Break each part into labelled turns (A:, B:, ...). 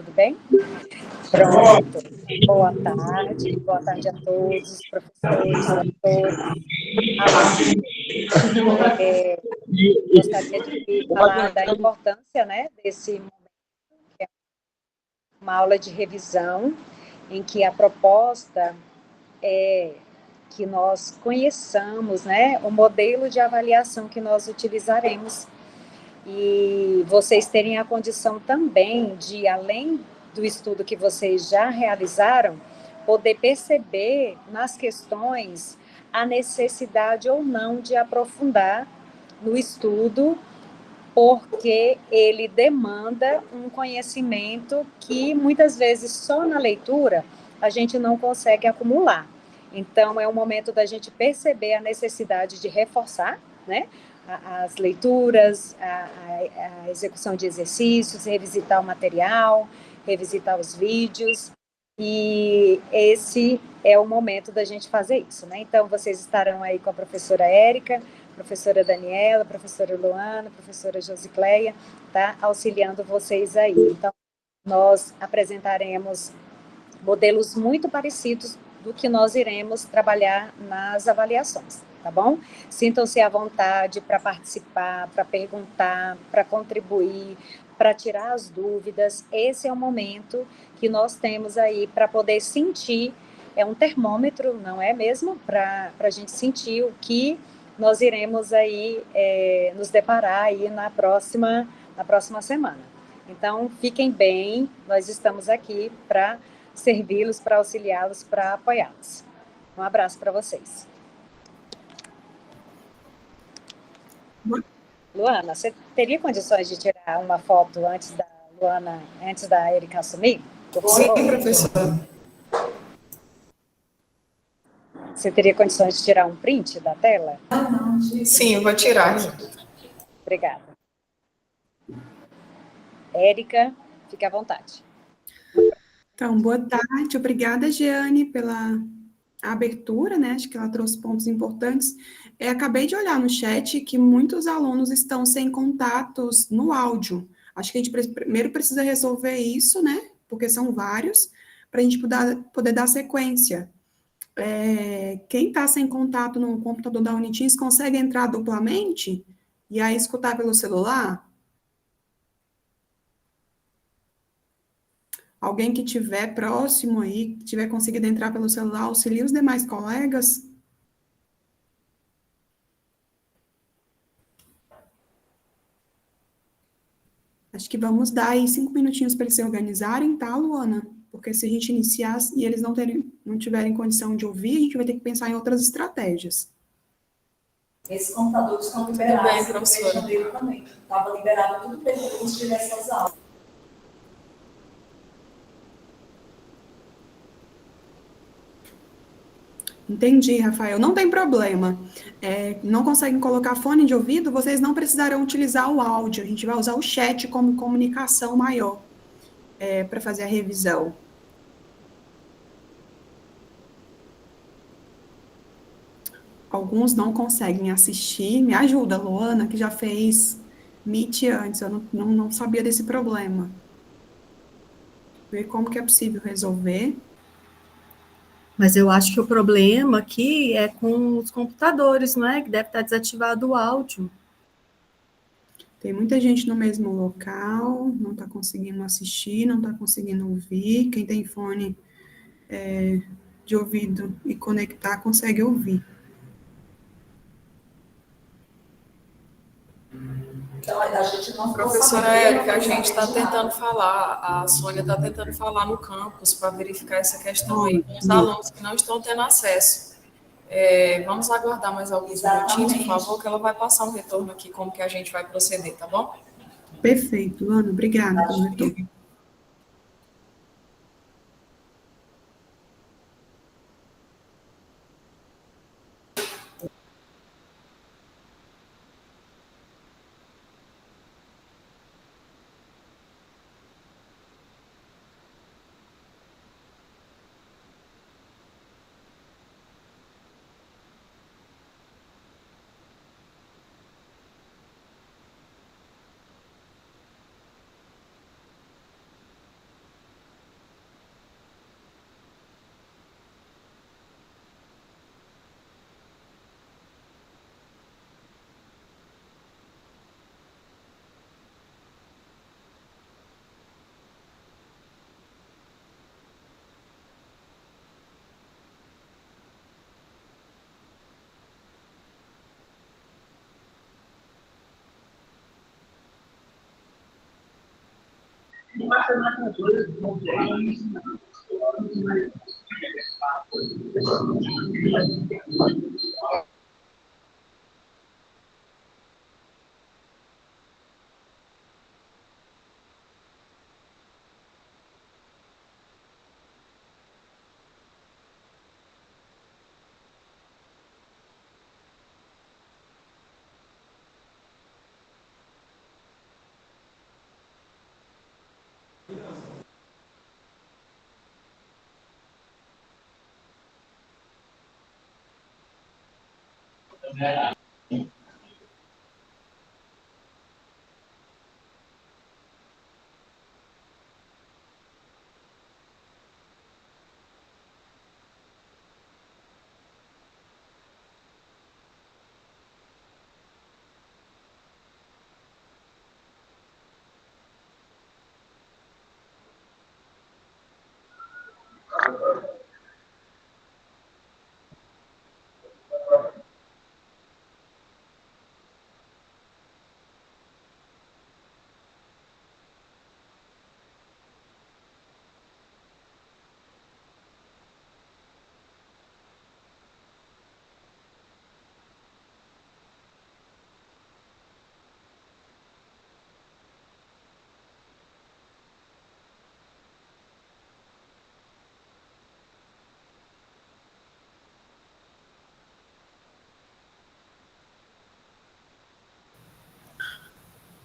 A: Tudo bem? Pronto. Boa tarde a todos, professores, tutores, alunos. Gostaria de falar da importância, né, desse momento, que é uma aula de revisão, em que a proposta é que nós conheçamos, né, o modelo de avaliação que nós utilizaremos e vocês terem a condição também de, além do estudo que vocês já realizaram, poder perceber nas questões a necessidade ou não de aprofundar no estudo, porque ele demanda um conhecimento que muitas vezes só na leitura a gente não consegue acumular. Então, é um momento da gente perceber a necessidade de reforçar, né, as leituras, a execução de exercícios, revisitar o material, revisitar os vídeos, e esse é o momento da gente fazer isso, né? Então, vocês estarão aí com a professora Érica, professora Daniela, professora Luana, professora Josicleia, tá? Auxiliando vocês aí. Então, nós apresentaremos modelos muito parecidos do que nós iremos trabalhar nas avaliações, tá bom? Sintam-se à vontade para participar, para perguntar, para contribuir, para tirar as dúvidas. Esse é o momento que nós temos aí para poder sentir, é um termômetro, não é mesmo? Para a gente sentir o que nós iremos aí nos deparar aí na próxima semana. Então, fiquem bem, nós estamos aqui para servi-los, para auxiliá-los, para apoiá-los. Um abraço para vocês. Luana, você teria condições de tirar uma foto antes da Luana, antes da Erika assumir?
B: Sim, professora.
A: Você teria condições de tirar um print da tela?
B: Sim, eu vou tirar.
A: Obrigada. Érica, fique à vontade.
C: Então, boa tarde. Obrigada, Jeane, pela abertura, né? Acho que ela trouxe pontos importantes. Acabei de olhar no chat que muitos alunos estão sem contatos no áudio. Acho que a gente primeiro precisa resolver isso, né? Porque são vários, para a gente poder dar sequência. Quem está sem contato no computador da Uniteams consegue entrar duplamente e aí escutar pelo celular? Alguém que estiver próximo aí, que tiver conseguido entrar pelo celular, auxilie os demais colegas. Acho que vamos dar aí 5 minutinhos para eles se organizarem, tá, Luana? Porque se a gente iniciar e eles não tiverem condição de ouvir, a gente vai ter que pensar em outras estratégias.
D: Esses computadores estão liberados.
B: Tudo bem, professora.
D: Dele também. Estava liberado tudo bem para eles tirarem essas aulas.
C: Entendi, Rafael. Não tem problema. Não conseguem colocar fone de ouvido, vocês não precisarão utilizar o áudio. A gente vai usar o chat como comunicação maior para fazer a revisão. Alguns não conseguem assistir. Me ajuda, Luana, que já fez Meet antes. Eu não sabia desse problema. Ver como que é possível resolver.
E: Mas eu acho que o problema aqui é com os computadores, não é? Que deve estar desativado o áudio.
C: Tem muita gente no mesmo local, não está conseguindo assistir, não está conseguindo ouvir. Quem tem fone de ouvido e conectar, consegue ouvir.
D: Então, a gente não
B: Professora Érica, a gente está tentando falar, a Sônia está tentando falar no campus para verificar essa questão aí com os alunos que não estão tendo acesso. Vamos aguardar mais alguns minutinhos, por favor, que ela vai passar um retorno aqui, como que a gente vai proceder, tá bom?
C: Perfeito, Ana, obrigada pelo retorno.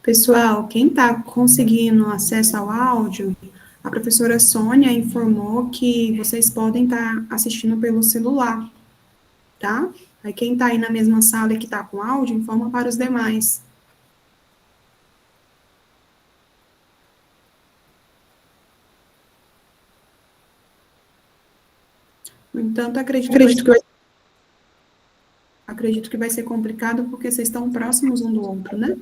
C: Pessoal, quem está conseguindo acesso ao áudio, a professora Sônia informou que vocês podem estar assistindo pelo celular, tá? Aí quem está aí na mesma sala e que está com áudio, informa para os demais. No entanto, acredito que vai ser complicado porque vocês estão próximos um do outro, né?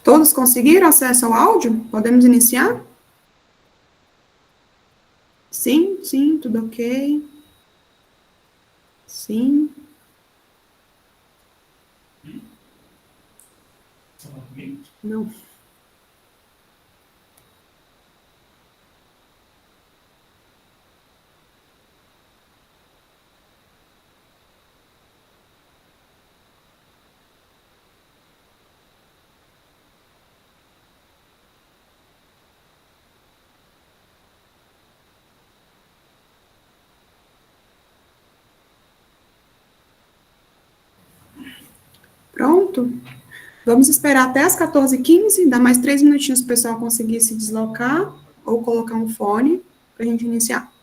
C: Todos conseguiram acesso ao áudio? Podemos iniciar? Sim, sim, tudo ok. Sim. Não. Pronto. Vamos esperar até as 14h15, dá mais 3 minutinhos para o pessoal conseguir se deslocar ou colocar um fone para a gente iniciar.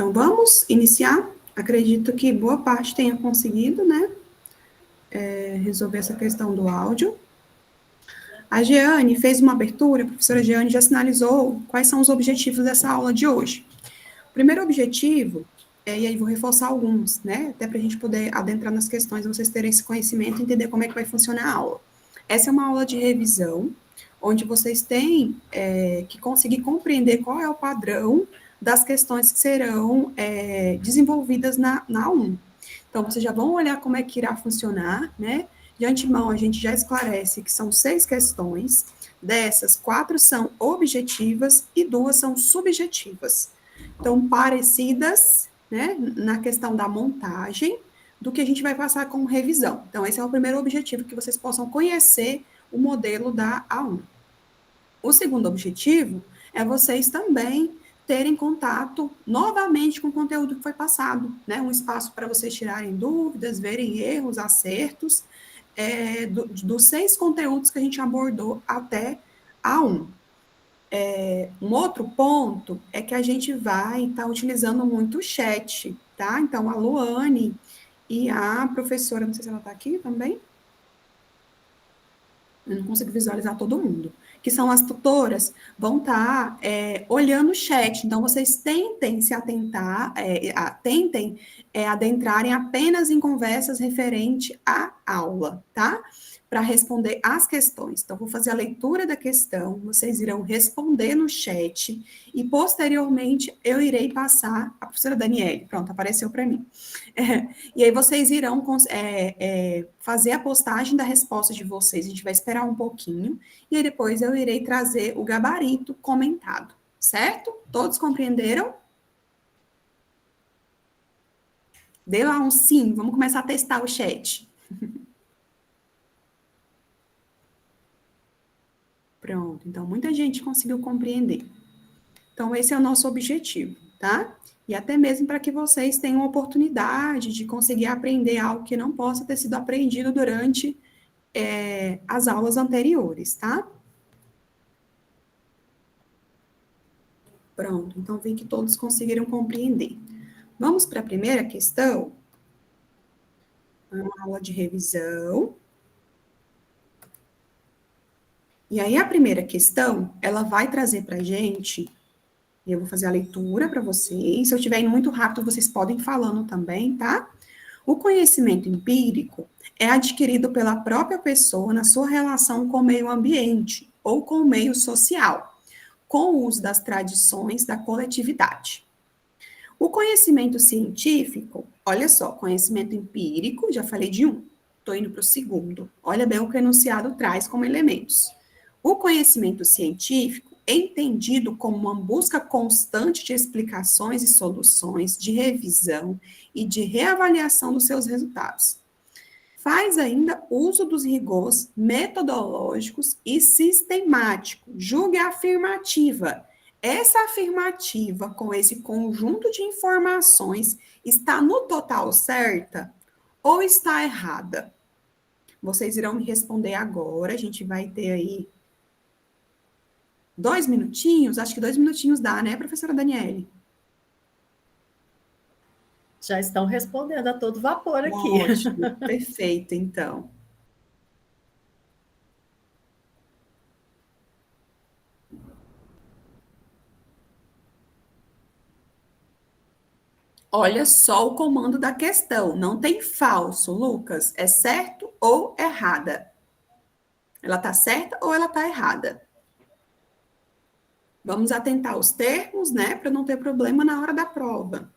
C: Então, vamos iniciar. Acredito que boa parte tenha conseguido, né, resolver essa questão do áudio. A Jeane fez uma abertura, a professora Jeane já sinalizou quais são os objetivos dessa aula de hoje. O primeiro objetivo, e aí vou reforçar alguns, né, até para a gente poder adentrar nas questões, vocês terem esse conhecimento e entender como é que vai funcionar a aula. Essa é uma aula de revisão, onde vocês têm que conseguir compreender qual é o padrão das questões que serão desenvolvidas na 1. Então, vocês já vão olhar como é que irá funcionar, né? De antemão, a gente já esclarece que são 6 questões, dessas, 4 são objetivas e 2 são subjetivas. Então, parecidas, né, na questão da montagem, do que a gente vai passar como revisão. Então, esse é o primeiro objetivo, que vocês possam conhecer o modelo da A1. O segundo objetivo é vocês também terem contato novamente com o conteúdo que foi passado, né? Um espaço para vocês tirarem dúvidas, verem erros, acertos, dos 6 conteúdos que a gente abordou até A1. Um outro ponto é que a gente vai estar utilizando muito o chat, tá? Então, a Luane e a professora, não sei se ela está aqui também, eu não consigo visualizar todo mundo, que são as tutoras, vão estar olhando o chat. Então, vocês tentem se atentar, tentem adentrarem apenas em conversas referente à aula, tá? Para responder as questões. Então, vou fazer a leitura da questão, vocês irão responder no chat, e posteriormente eu irei passar a professora Daniele. Pronto, apareceu para mim. E aí vocês irão fazer a postagem da resposta de vocês, a gente vai esperar um pouquinho, e aí depois eu irei trazer o gabarito comentado, certo? Todos compreenderam? Dê lá um sim, vamos começar a testar o chat. Pronto, então muita gente conseguiu compreender. Então esse é o nosso objetivo, tá? E até mesmo para que vocês tenham a oportunidade de conseguir aprender algo que não possa ter sido aprendido durante as aulas anteriores, tá? Pronto, então vi que todos conseguiram compreender. Vamos para a primeira questão. Uma aula de revisão. E aí, a primeira questão, ela vai trazer para a gente, eu vou fazer a leitura para vocês, se eu estiver indo muito rápido, vocês podem ir falando também, tá? O conhecimento empírico é adquirido pela própria pessoa na sua relação com o meio ambiente ou com o meio social, com o uso das tradições da coletividade. O conhecimento científico, olha só, conhecimento empírico, já falei de um, estou indo para o segundo. Olha bem o que o enunciado traz como elementos. O conhecimento científico é entendido como uma busca constante de explicações e soluções, de revisão e de reavaliação dos seus resultados. Faz ainda uso dos rigores metodológicos e sistemáticos. Julgue a afirmativa. Essa afirmativa, com esse conjunto de informações, está no total certa ou está errada? Vocês irão me responder agora. A gente vai ter aí 2 minutinhos. Acho que 2 minutinhos dá, né, professora Daniele?
E: Já estão respondendo a todo vapor aqui.
C: Ótimo, perfeito, então. Olha só o comando da questão. Não tem falso, Lucas. É certo ou errada? Ela está certa ou ela está errada? Vamos atentar aos termos, né? Para não ter problema na hora da prova.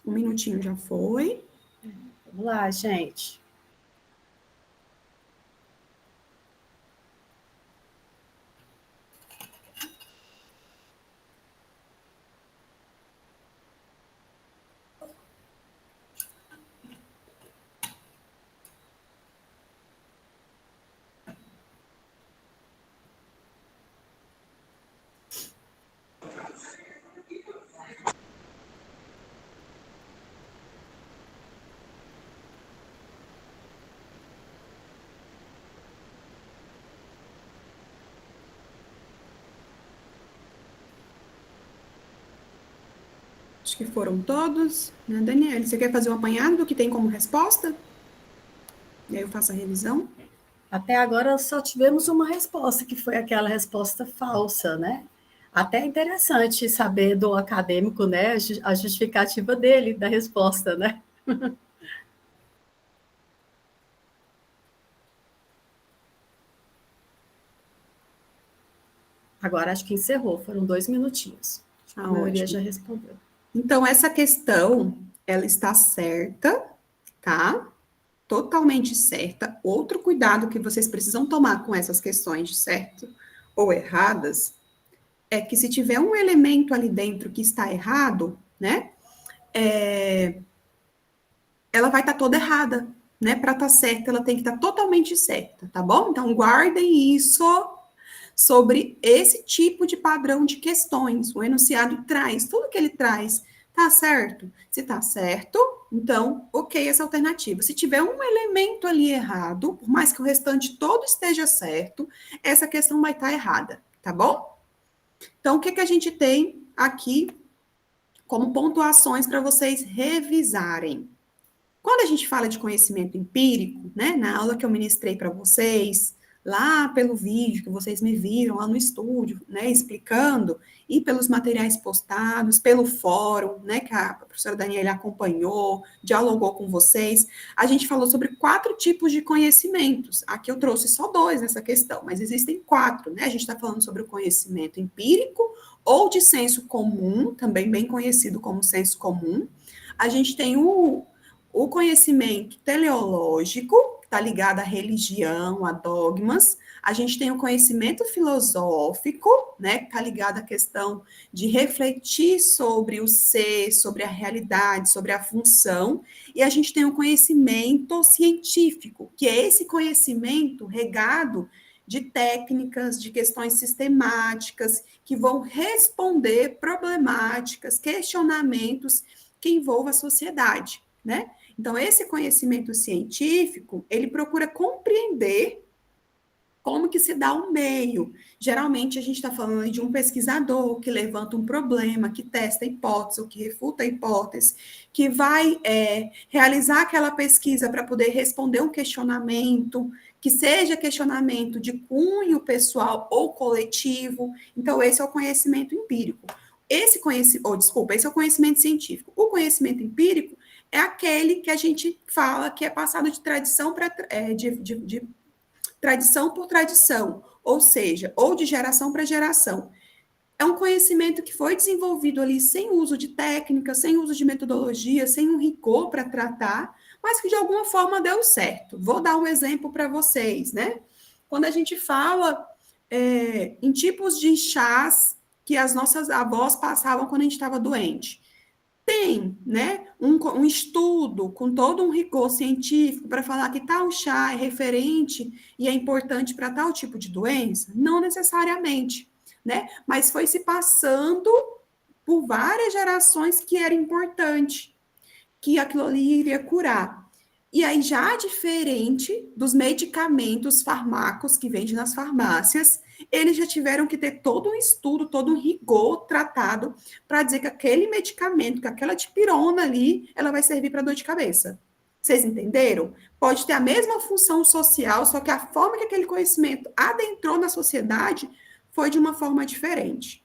C: Um minutinho já foi.
E: Vamos lá, gente.
C: Acho que foram todos, né, Daniela? Você quer fazer um apanhado do que tem como resposta? E aí eu faço a revisão.
E: Até agora só tivemos uma resposta, que foi aquela resposta falsa, né? Até é interessante saber do acadêmico, né, a justificativa dele, da resposta, né? Agora acho que encerrou, foram 2 minutinhos. A maioria já respondeu.
C: Então, essa questão, ela está certa, tá? Totalmente certa. Outro cuidado que vocês precisam tomar com essas questões de certo ou erradas é que se tiver um elemento ali dentro que está errado, né? Ela vai estar toda errada, né? Para estar certa, ela tem que estar totalmente certa, tá bom? Então, guardem isso sobre esse tipo de padrão de questões. O enunciado traz, tudo que ele traz, tá certo? Se tá certo, então, ok, essa alternativa. Se tiver um elemento ali errado, por mais que o restante todo esteja certo, essa questão vai estar errada, tá bom? Então, o que a gente tem aqui como pontuações para vocês revisarem? Quando a gente fala de conhecimento empírico, né, na aula que eu ministrei para vocês, lá pelo vídeo que vocês me viram lá no estúdio, né, explicando, e pelos materiais postados, pelo fórum, né, que a professora Daniela acompanhou, dialogou com vocês, a gente falou sobre 4 tipos de conhecimentos. Aqui eu trouxe só 2 nessa questão, mas existem 4, né? A gente está falando sobre o conhecimento empírico ou de senso comum, também bem conhecido como senso comum. A gente tem o conhecimento teleológico, que está ligado à religião, a dogmas. A gente tem o conhecimento filosófico, né, que está ligado à questão de refletir sobre o ser, sobre a realidade, sobre a função. E a gente tem o conhecimento científico, que é esse conhecimento regado de técnicas, de questões sistemáticas, que vão responder problemáticas, questionamentos que envolvam a sociedade, né? Então, esse conhecimento científico, ele procura compreender como que se dá um meio. Geralmente, a gente está falando de um pesquisador que levanta um problema, que testa a hipótese, ou que refuta a hipótese, que vai realizar aquela pesquisa para poder responder um questionamento, que seja questionamento de cunho pessoal ou coletivo. Então, esse é o conhecimento empírico. Esse é o conhecimento científico. O conhecimento empírico é aquele que a gente fala que é passado de tradição para de tradição por tradição, ou seja, ou de geração para geração. É um conhecimento que foi desenvolvido ali sem uso de técnica, sem uso de metodologia, sem um rigor para tratar, mas que de alguma forma deu certo. Vou dar um exemplo para vocês, né? Quando a gente fala em tipos de chás que as nossas avós passavam quando a gente estava doente. Tem, né, um estudo com todo um rigor científico para falar que tal chá é referente e é importante para tal tipo de doença? Não necessariamente, né? Mas foi se passando por várias gerações que era importante, que aquilo ali iria curar. E aí, já diferente dos medicamentos fármacos que vendem nas farmácias, eles já tiveram que ter todo um estudo, todo um rigor tratado para dizer que aquele medicamento, que aquela dipirona ali, ela vai servir para dor de cabeça. Vocês entenderam? Pode ter a mesma função social, só que a forma que aquele conhecimento adentrou na sociedade foi de uma forma diferente.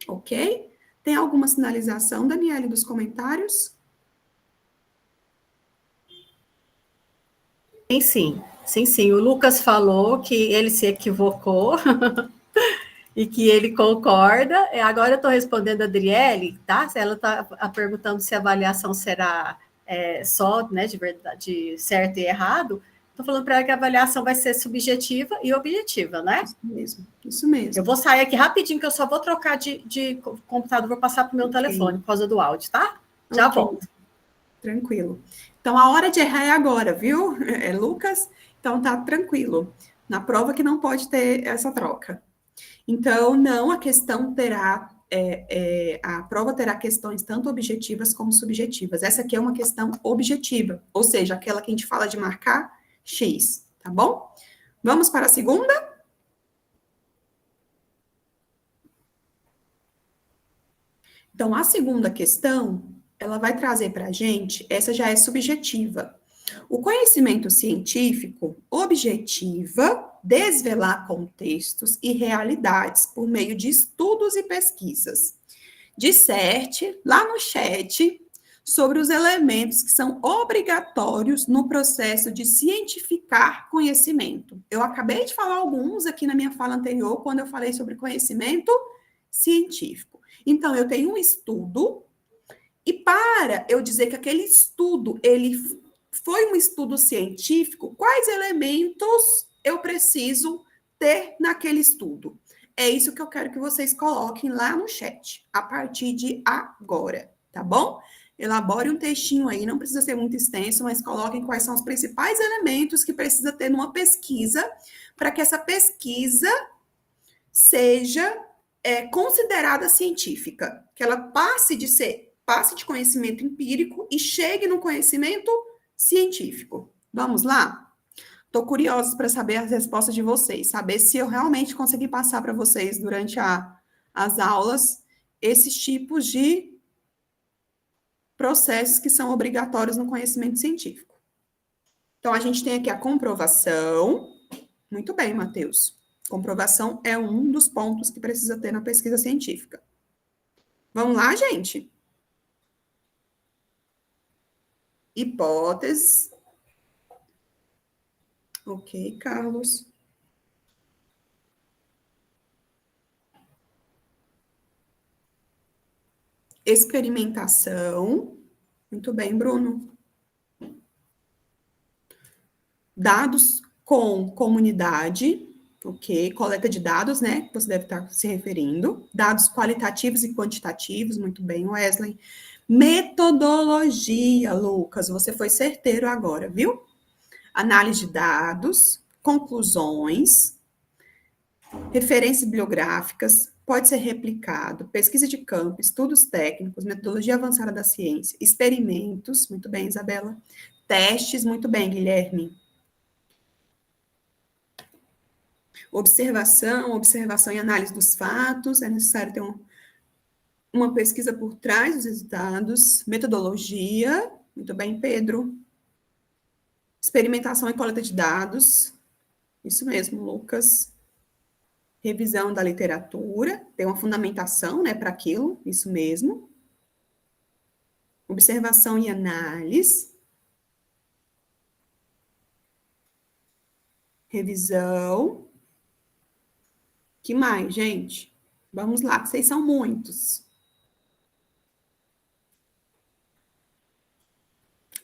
C: Ok? Tem alguma sinalização, Daniele, dos comentários?
E: Sim. O Lucas falou que ele se equivocou e que ele concorda. Agora eu estou respondendo a Adriele, tá? Ela está perguntando se a avaliação será só, né, de verdade, de certo e errado. Estou falando para ela que a avaliação vai ser subjetiva e objetiva, né?
C: Isso mesmo.
E: Eu vou sair aqui rapidinho, que eu só vou trocar de computador, vou passar para o meu telefone por causa do áudio, tá? Já volto.
C: Tranquilo. Então, a hora de errar é agora, viu? Lucas? Então, tá tranquilo. Na prova que não pode ter essa troca. Então, não, a questão terá, a prova terá questões tanto objetivas como subjetivas. Essa aqui é uma questão objetiva, ou seja, aquela que a gente fala de marcar X, tá bom? Vamos para a segunda? Então, a segunda questão, ela vai trazer para a gente, essa já é subjetiva. O conhecimento científico objetiva desvelar contextos e realidades por meio de estudos e pesquisas. Disserte lá no chat sobre os elementos que são obrigatórios no processo de cientificar conhecimento. Eu acabei de falar alguns aqui na minha fala anterior, quando eu falei sobre conhecimento científico. Então, eu tenho um estudo, e para eu dizer que aquele estudo, ele foi um estudo científico, quais elementos eu preciso ter naquele estudo? É isso que eu quero que vocês coloquem lá no chat, a partir de agora, tá bom? Elabore um textinho aí, não precisa ser muito extenso, mas coloquem quais são os principais elementos que precisa ter numa pesquisa, para que essa pesquisa seja considerada científica, que ela passe de conhecimento empírico e chegue no conhecimento científico. Vamos lá? Estou curiosa para saber as respostas de vocês, saber se eu realmente consegui passar para vocês durante as aulas esses tipos de processos que são obrigatórios no conhecimento científico. Então, a gente tem aqui a comprovação. Muito bem, Matheus. Comprovação é um dos pontos que precisa ter na pesquisa científica. Vamos lá, gente? Hipóteses. Ok, Carlos. Experimentação. Muito bem, Bruno. Dados com comunidade. Ok, coleta de dados, né? Você deve estar se referindo. Dados qualitativos e quantitativos. Muito bem, Wesley. Metodologia, Lucas. Você foi certeiro agora, viu? Análise de dados, conclusões, referências bibliográficas, pode ser replicado, pesquisa de campo, estudos técnicos, metodologia avançada da ciência, experimentos, muito bem, Isabela, testes, muito bem, Guilherme. Observação e análise dos fatos, é necessário ter uma pesquisa por trás dos resultados, metodologia, muito bem, Pedro. Experimentação e coleta de dados, isso mesmo, Lucas. Revisão da literatura, tem uma fundamentação, né, para aquilo, isso mesmo. Observação e análise. Revisão. Que mais, gente? Vamos lá, que vocês são muitos.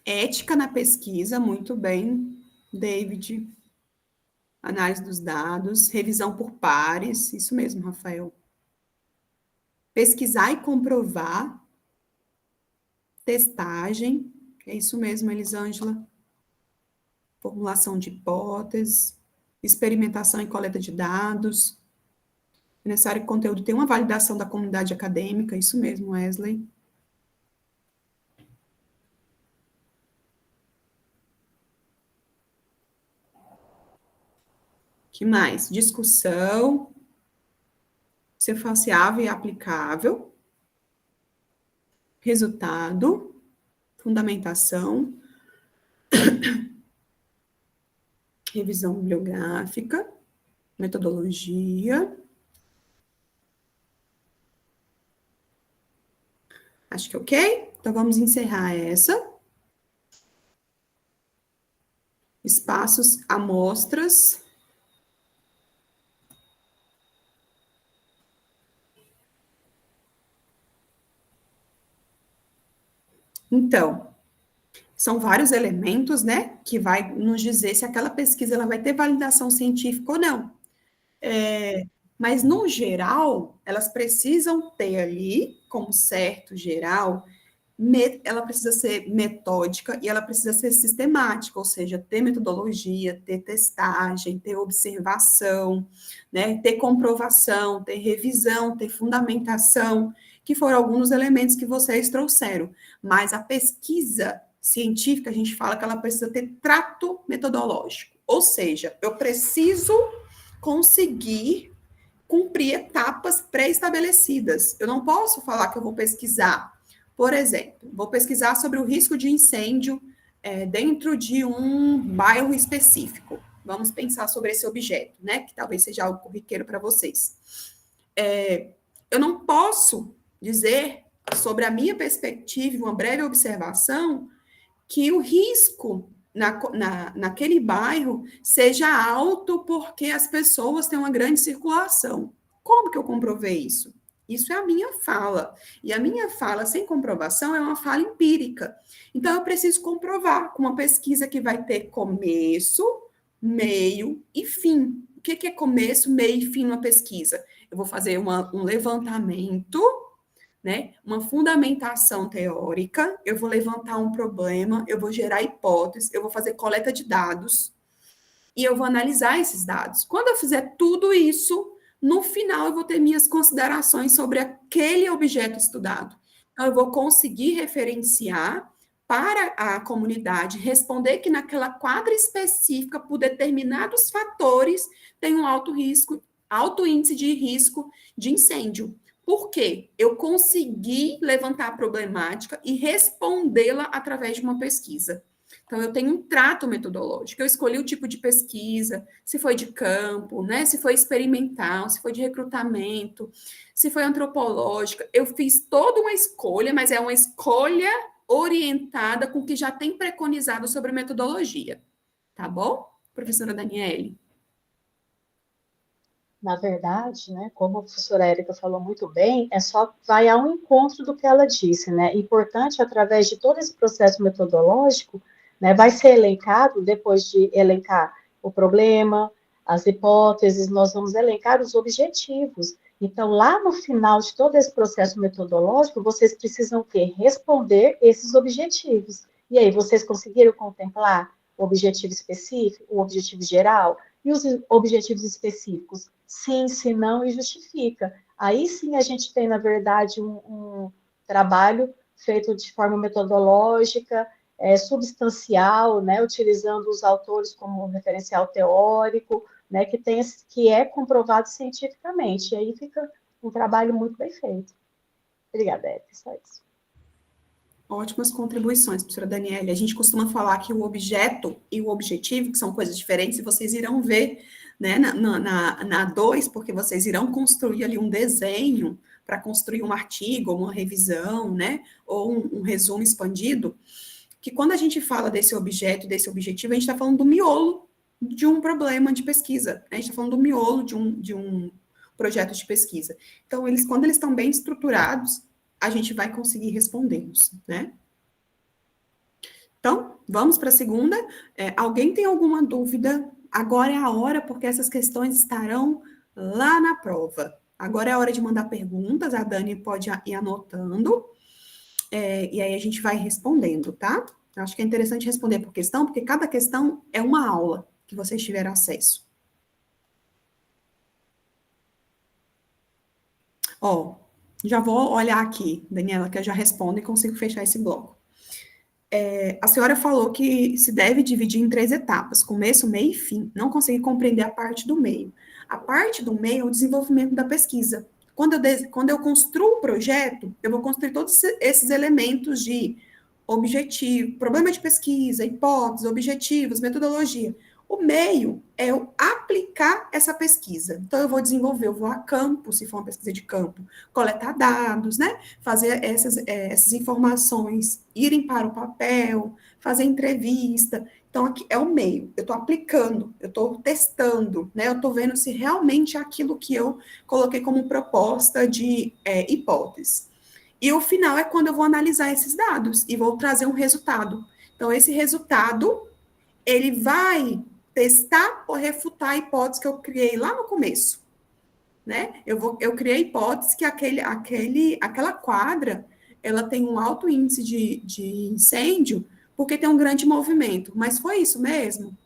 C: Ética na pesquisa, muito bem, David. Análise dos dados, revisão por pares, isso mesmo, Rafael. Pesquisar e comprovar. Testagem, é isso mesmo, Elisângela. Formulação de hipóteses. Experimentação e coleta de dados. É necessário que o conteúdo tenha uma validação da comunidade acadêmica, isso mesmo, Wesley. Que mais? Discussão, ser falseável e aplicável, resultado, fundamentação, revisão bibliográfica, metodologia. Acho que é ok? Então, vamos encerrar essa. Espaços, amostras. Então, são vários elementos, né, que vai nos dizer se aquela pesquisa ela vai ter validação científica ou não. Mas, no geral, elas precisam ter ali, como certo geral, ela precisa ser metódica e ela precisa ser sistemática, ou seja, ter metodologia, ter testagem, ter observação, né, ter comprovação, ter revisão, ter fundamentação, que foram alguns dos elementos que vocês trouxeram. Mas a pesquisa científica, a gente fala que ela precisa ter trato metodológico, ou seja, eu preciso conseguir cumprir etapas pré-estabelecidas. Eu não posso falar que eu vou pesquisar, por exemplo, vou pesquisar sobre o risco de incêndio dentro de um bairro específico. Vamos pensar sobre esse objeto, né? Que talvez seja algo corriqueiro para vocês. Eu não posso dizer, sobre a minha perspectiva, uma breve observação, que o risco naquele bairro seja alto porque as pessoas têm uma grande circulação. Como que eu comprovei isso? Isso é a minha fala. E a minha fala sem comprovação é uma fala empírica. Então, eu preciso comprovar com uma pesquisa que vai ter começo, meio e fim. O que é começo, meio e fim numa pesquisa? Eu vou fazer um levantamento, né? Uma fundamentação teórica, eu vou levantar um problema, eu vou gerar hipóteses, eu vou fazer coleta de dados e eu vou analisar esses dados. Quando eu fizer tudo isso, no final eu vou ter minhas considerações sobre aquele objeto estudado. Então, eu vou conseguir referenciar para a comunidade, responder que naquela quadra específica, por determinados fatores, tem um alto índice de risco de incêndio. Por quê? Eu consegui levantar a problemática e respondê-la através de uma pesquisa. Então, eu tenho um trato metodológico. Eu escolhi o tipo de pesquisa, se foi de campo, né? Se foi experimental, se foi de recrutamento, se foi antropológica. Eu fiz toda uma escolha, mas é uma escolha orientada com o que já tem preconizado sobre metodologia. Tá bom, professora Daniele?
F: Na verdade, né, como a professora Érica falou muito bem, é só vai ao encontro do que ela disse, né? Importante, através de todo esse processo metodológico, né, vai ser elencado, depois de elencar o problema, as hipóteses, nós vamos elencar os objetivos. Então, lá no final de todo esse processo metodológico, vocês precisam o quê? Responder esses objetivos. E aí, vocês conseguiram contemplar o objetivo específico, o objetivo geral e os objetivos específicos? Sim, se não, e justifica. Aí sim a gente tem, na verdade, um trabalho feito de forma metodológica, substancial, né, utilizando os autores como referencial teórico, né, que é comprovado cientificamente. E aí fica um trabalho muito bem feito. Obrigada, Érica, só isso.
C: Ótimas contribuições, professora Daniele. A gente costuma falar que o objeto e o objetivo, que são coisas diferentes, e vocês irão ver, né, na 2, porque vocês irão construir ali um desenho para construir um artigo, ou uma revisão, né, ou um resumo expandido, que quando a gente fala desse objeto, desse objetivo, a gente está falando do miolo de um problema de pesquisa, né? A gente está falando do miolo de um projeto de pesquisa. Então, quando eles estão bem estruturados, a gente vai conseguir respondê-los, né? Então, vamos para a segunda. Alguém tem alguma dúvida? Agora é a hora, porque essas questões estarão lá na prova. Agora é a hora de mandar perguntas, a Dani pode ir anotando, e aí a gente vai respondendo, tá? Eu acho que é interessante responder por questão, porque cada questão é uma aula que vocês tiveram acesso. Já vou olhar aqui, Daniela, que eu já respondo e consigo fechar esse bloco. A senhora falou que se deve dividir em 3 etapas, começo, meio e fim. Não consegui compreender a parte do meio. A parte do meio é o desenvolvimento da pesquisa. Quando eu construo o projeto, eu vou construir todos esses elementos de objetivo, problema de pesquisa, hipóteses, objetivos, metodologia. O meio é eu aplicar essa pesquisa. Então, eu vou desenvolver, eu vou a campo, se for uma pesquisa de campo, coletar dados, né? Fazer essas informações irem para o papel, fazer entrevista. Então, aqui é o meio. Eu estou aplicando, eu estou testando, né? Eu estou vendo se realmente é aquilo que eu coloquei como proposta de hipótese. E o final é quando eu vou analisar esses dados e vou trazer um resultado. Então, esse resultado, ele vai testar ou refutar a hipótese que eu criei lá no começo, né? Eu criei a hipótese que aquela quadra, ela tem um alto índice de incêndio porque tem um grande movimento. Mas foi isso mesmo?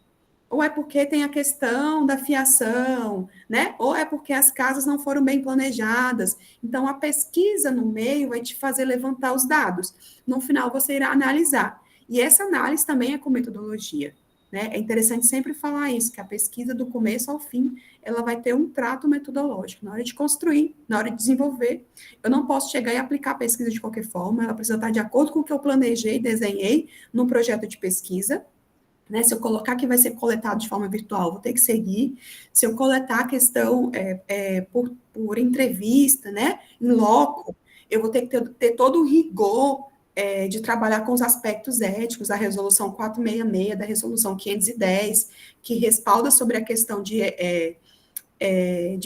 C: Ou é porque tem a questão da fiação, né? Ou é porque as casas não foram bem planejadas. Então, a pesquisa no meio vai te fazer levantar os dados. No final, você irá analisar. E essa análise também é com metodologia, né? É interessante sempre falar isso, que a pesquisa do começo ao fim, ela vai ter um trato metodológico. Na hora de construir, na hora de desenvolver, eu não posso chegar e aplicar a pesquisa de qualquer forma, ela precisa estar de acordo com o que eu planejei, desenhei no projeto de pesquisa, né? Se eu colocar que vai ser coletado de forma virtual, vou ter que seguir. Se eu coletar a questão por entrevista, né? Em loco, eu vou ter que ter todo o rigor de trabalhar com os aspectos éticos da Resolução 466, da Resolução 510, que respalda sobre a questão de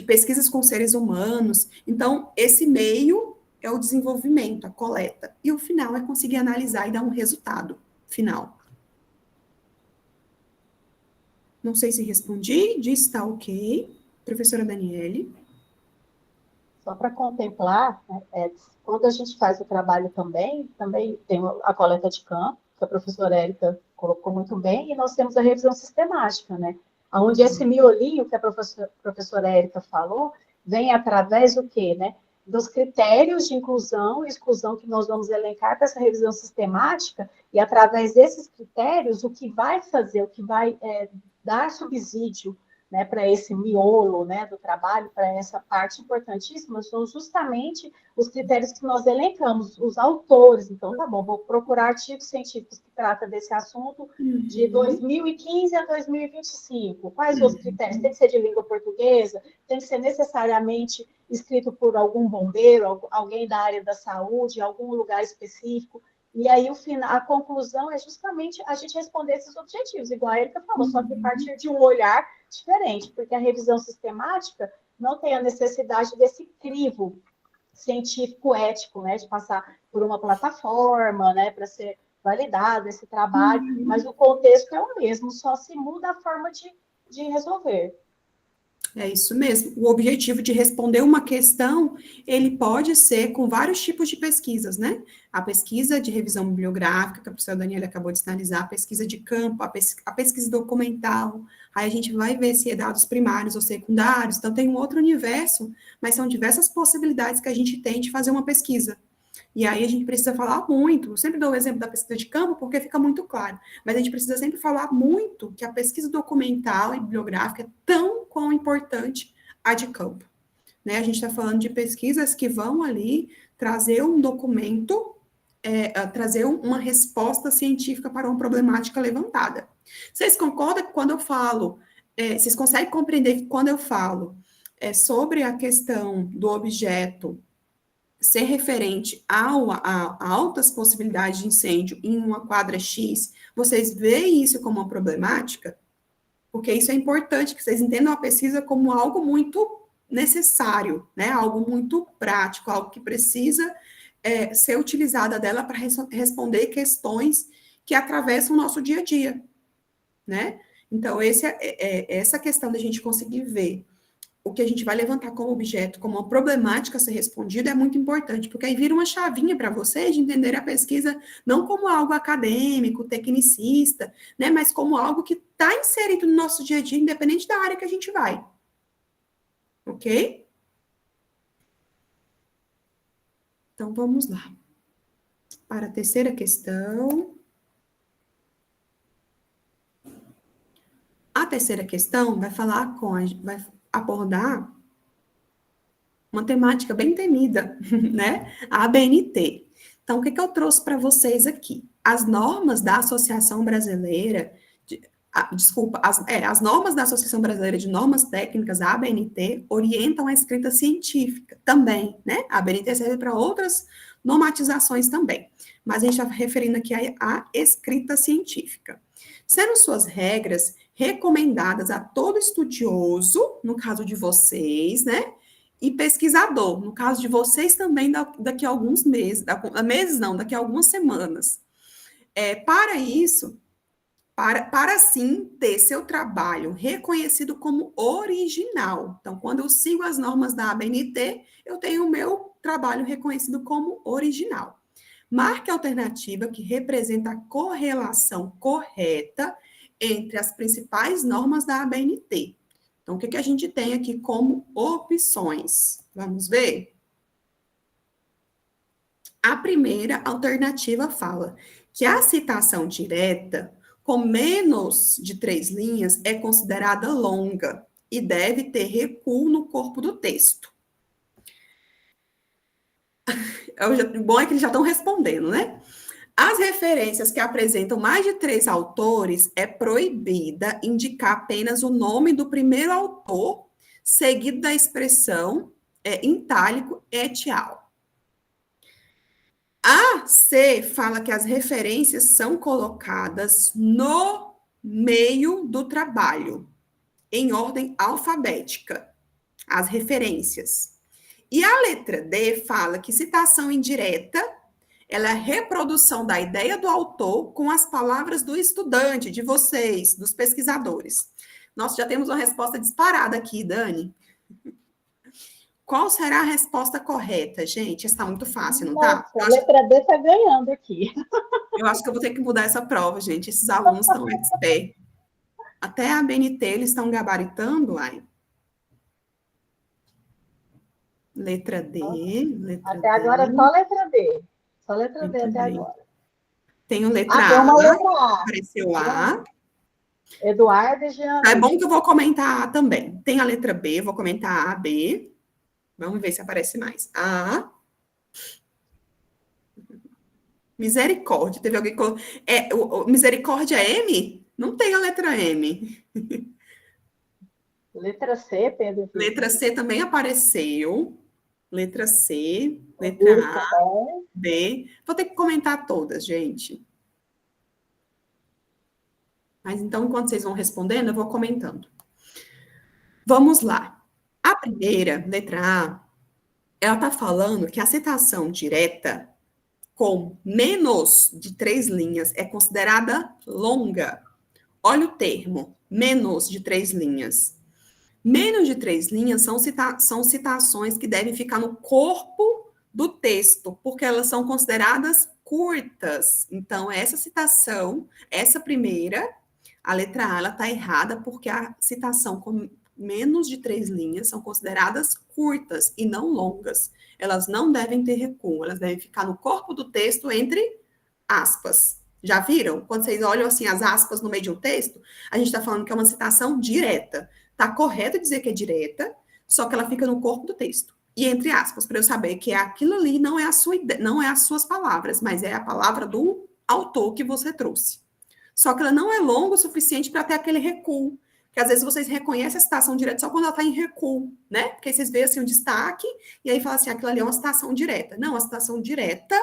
C: pesquisas com seres humanos. Então, esse meio é o desenvolvimento, a coleta. E o final é conseguir analisar e dar um resultado final. Não sei se respondi, diz está ok. Professora Daniele.
F: Só para contemplar, né, quando a gente faz o trabalho também tem a coleta de campo, que a professora Érica colocou muito bem, e nós temos a revisão sistemática, né? Onde esse miolinho que a professora Érica falou, vem através do quê, né? Dos critérios de inclusão e exclusão que nós vamos elencar para essa revisão sistemática, e através desses critérios, o que vai fazer, o que vai dar subsídio, né, para esse miolo, né, do trabalho, para essa parte importantíssima, são justamente os critérios que nós elencamos, os autores. Então, tá bom, vou procurar artigos científicos que tratam desse assunto de 2015 a 2025. Quais os critérios? Tem que ser de língua portuguesa? Tem que ser necessariamente escrito por algum bombeiro, alguém da área da saúde, algum lugar específico? E aí, a conclusão é justamente a gente responder esses objetivos, igual a Erika falou, só que a partir de um olhar diferente, porque a revisão sistemática não tem a necessidade desse crivo científico-ético, né, de passar por uma plataforma, né, para ser validado esse trabalho, mas o contexto é o mesmo, só se muda a forma de resolver.
C: É isso mesmo. O objetivo de responder uma questão, ele pode ser com vários tipos de pesquisas, né? A pesquisa de revisão bibliográfica, que a professora Daniela acabou de sinalizar, a pesquisa de campo, a pesquisa documental, aí a gente vai ver se é dados primários ou secundários, então tem um outro universo, mas são diversas possibilidades que a gente tem de fazer uma pesquisa. E aí a gente precisa falar muito, eu sempre dou o exemplo da pesquisa de campo porque fica muito claro, mas a gente precisa sempre falar muito que a pesquisa documental e bibliográfica é tão quão importante a de campo. Né? A gente está falando de pesquisas que vão ali trazer um documento, trazer uma resposta científica para uma problemática levantada. Vocês concordam que quando eu falo, vocês conseguem compreender que quando eu falo sobre a questão do objeto ser referente a altas possibilidades de incêndio em uma quadra X, vocês veem isso como uma problemática? Porque isso é importante, que vocês entendam a pesquisa como algo muito necessário, né? Algo muito prático, algo que precisa ser utilizada dela para responder questões que atravessam o nosso dia a dia, né? Então, essa questão da gente conseguir ver o que a gente vai levantar como objeto, como uma problemática a ser respondida, é muito importante, porque aí vira uma chavinha para vocês de entender a pesquisa não como algo acadêmico, tecnicista, né, mas como algo que está inserido no nosso dia a dia, independente da área que a gente vai. Ok? Então, vamos lá. Para a terceira questão. A terceira questão vai vai abordar uma temática bem temida, né? A ABNT. Então, o que eu trouxe para vocês aqui? As normas da Associação Brasileira, as normas da Associação Brasileira de Normas Técnicas, a ABNT, orientam a escrita científica também, né? A ABNT serve para outras normatizações também, mas a gente está referindo aqui à escrita científica. Sendo suas regras recomendadas a todo estudioso, no caso de vocês, né? E pesquisador, no caso de vocês também, daqui a alguns meses, daqui a algumas semanas. Para isso, para sim ter seu trabalho reconhecido como original. Então, quando eu sigo as normas da ABNT, eu tenho o meu trabalho reconhecido como original. Marque a alternativa que representa a correlação correta entre as principais normas da ABNT. Então, o que a gente tem aqui como opções? Vamos ver? A primeira alternativa fala que a citação direta com menos de 3 linhas é considerada longa e deve ter recuo no corpo do texto. O bom é que eles já estão respondendo, né? As referências que apresentam mais de 3 autores é proibida indicar apenas o nome do primeiro autor, seguido da expressão itálico et al. A C fala que as referências são colocadas no meio do trabalho, em ordem alfabética, as referências. E a letra D fala que citação indireta ela é a reprodução da ideia do autor com as palavras do estudante, de vocês, dos pesquisadores. Nós já temos uma resposta disparada aqui, Dani. Qual será a resposta correta, gente? Está muito fácil, não tá?
F: Nossa, a letra D está ganhando aqui.
C: Eu acho que eu vou ter que mudar essa prova, gente. Esses alunos estão expert. Até a BNT, eles estão gabaritando, ai. Letra D, letra
F: Até
C: D.
F: agora só letra D. Só letra D
C: Muito
F: até
C: bem.
F: agora.
C: Tem o letra
F: Tem uma
C: A,
F: letra A.
C: apareceu A.
F: Eduardo e Jean.
C: É bom que eu vou comentar A também. Tem a letra B, vou comentar A, B. Vamos ver se aparece mais. A. Misericórdia. Teve alguém que colocou. Misericórdia é M? Não tem a letra M.
F: Letra C, Pedro.
C: Letra C também apareceu. Letra C, letra A, B. Vou ter que comentar todas, gente. Mas então, enquanto vocês vão respondendo, eu vou comentando. Vamos lá. A primeira, letra A, ela está falando que a citação direta com menos de 3 linhas é considerada longa. Olha o termo, menos de 3 linhas. Menos de 3 linhas são citações que devem ficar no corpo do texto, porque elas são consideradas curtas. Então, essa citação, essa primeira, a letra A, ela está errada, porque a citação com menos de 3 linhas são consideradas curtas e não longas. Elas não devem ter recuo, elas devem ficar no corpo do texto entre aspas. Já viram? Quando vocês olham assim as aspas no meio de um texto, a gente está falando que é uma citação direta. Está correto dizer que é direta, só que ela fica no corpo do texto. E entre aspas, para eu saber que aquilo ali não é não é as suas palavras, mas é a palavra do autor que você trouxe. Só que ela não é longa o suficiente para ter aquele recuo. Porque às vezes vocês reconhecem a citação direta só quando ela está em recuo, né? Porque aí vocês veem assim um destaque e aí fala assim, aquilo ali é uma citação direta. Não, a citação direta,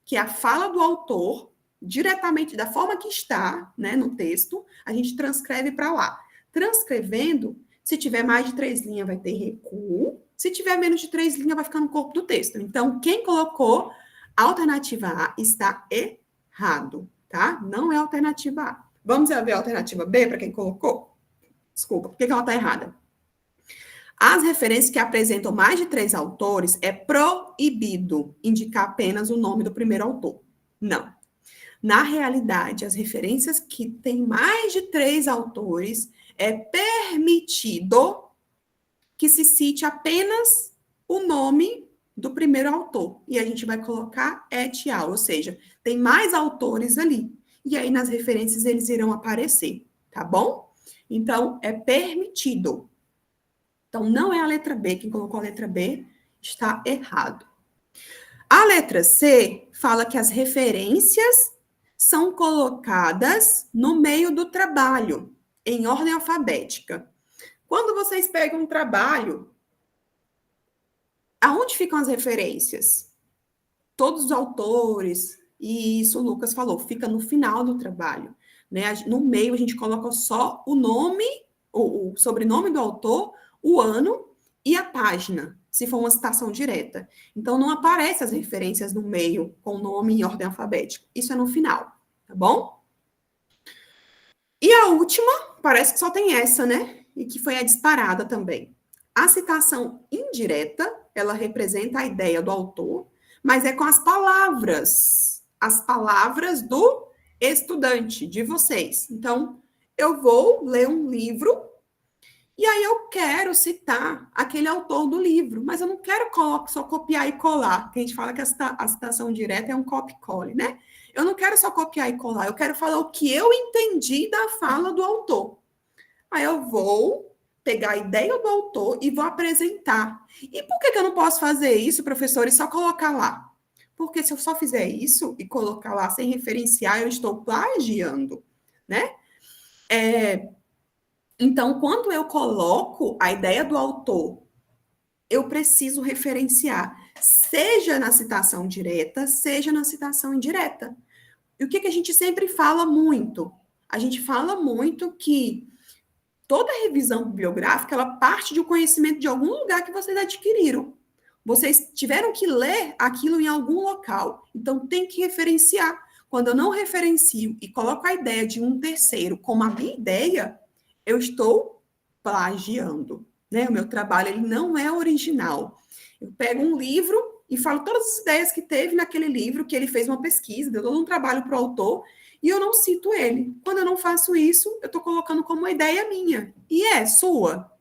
C: que é a fala do autor, diretamente da forma que está, né, no texto, a gente transcreve para lá. Transcrevendo, se tiver mais de 3 linhas, vai ter recuo. Se tiver menos de 3 linhas, vai ficar no corpo do texto. Então, quem colocou a alternativa A está errado, tá? Não é a alternativa A. Vamos ver a alternativa B para quem colocou? Desculpa, por que ela está errada? As referências que apresentam mais de 3 autores é proibido indicar apenas o nome do primeiro autor. Não. Na realidade, as referências que têm mais de 3 autores é permitido que se cite apenas o nome do primeiro autor. E a gente vai colocar et al, ou seja, tem mais autores ali. E aí, nas referências, eles irão aparecer, tá bom? Então, é permitido. Então, não é a letra B. Quem colocou a letra B está errado. A letra C fala que as referências são colocadas no meio do trabalho, em ordem alfabética. Quando vocês pegam um trabalho, aonde ficam as referências? Todos os autores, e isso o Lucas falou, fica no final do trabalho, né? No meio a gente coloca só o nome, o sobrenome do autor, o ano e a página, se for uma citação direta. Então, não aparecem as referências no meio, com o nome em ordem alfabética. Isso é no final, tá bom? E a última, parece que só tem essa, né? E que foi a disparada também. A citação indireta, ela representa a ideia do autor, mas é com as palavras do estudante, de vocês. Então, eu vou ler um livro e aí eu quero citar aquele autor do livro, mas eu não quero só copiar e colar, que a gente fala que a citação direta é um copy-cole, né? Eu não quero só copiar e colar, eu quero falar o que eu entendi da fala do autor. Aí eu vou pegar a ideia do autor e vou apresentar. E por que eu não posso fazer isso, professor, e só colocar lá? Porque se eu só fizer isso e colocar lá sem referenciar, eu estou plagiando, né? Então, quando eu coloco a ideia do autor, eu preciso referenciar, seja na citação direta, seja na citação indireta. E o que a gente sempre fala muito? A gente fala muito que toda revisão bibliográfica, ela parte de um conhecimento de algum lugar que vocês adquiriram. Vocês tiveram que ler aquilo em algum local. Então, tem que referenciar. Quando eu não referencio e coloco a ideia de um terceiro como a minha ideia, eu estou plagiando, né? O meu trabalho, ele não é original. Eu pego um livro e falo todas as ideias que teve naquele livro, que ele fez uma pesquisa, deu todo um trabalho para o autor, e eu não cito ele. Quando eu não faço isso, eu estou colocando como uma ideia minha. E é sua?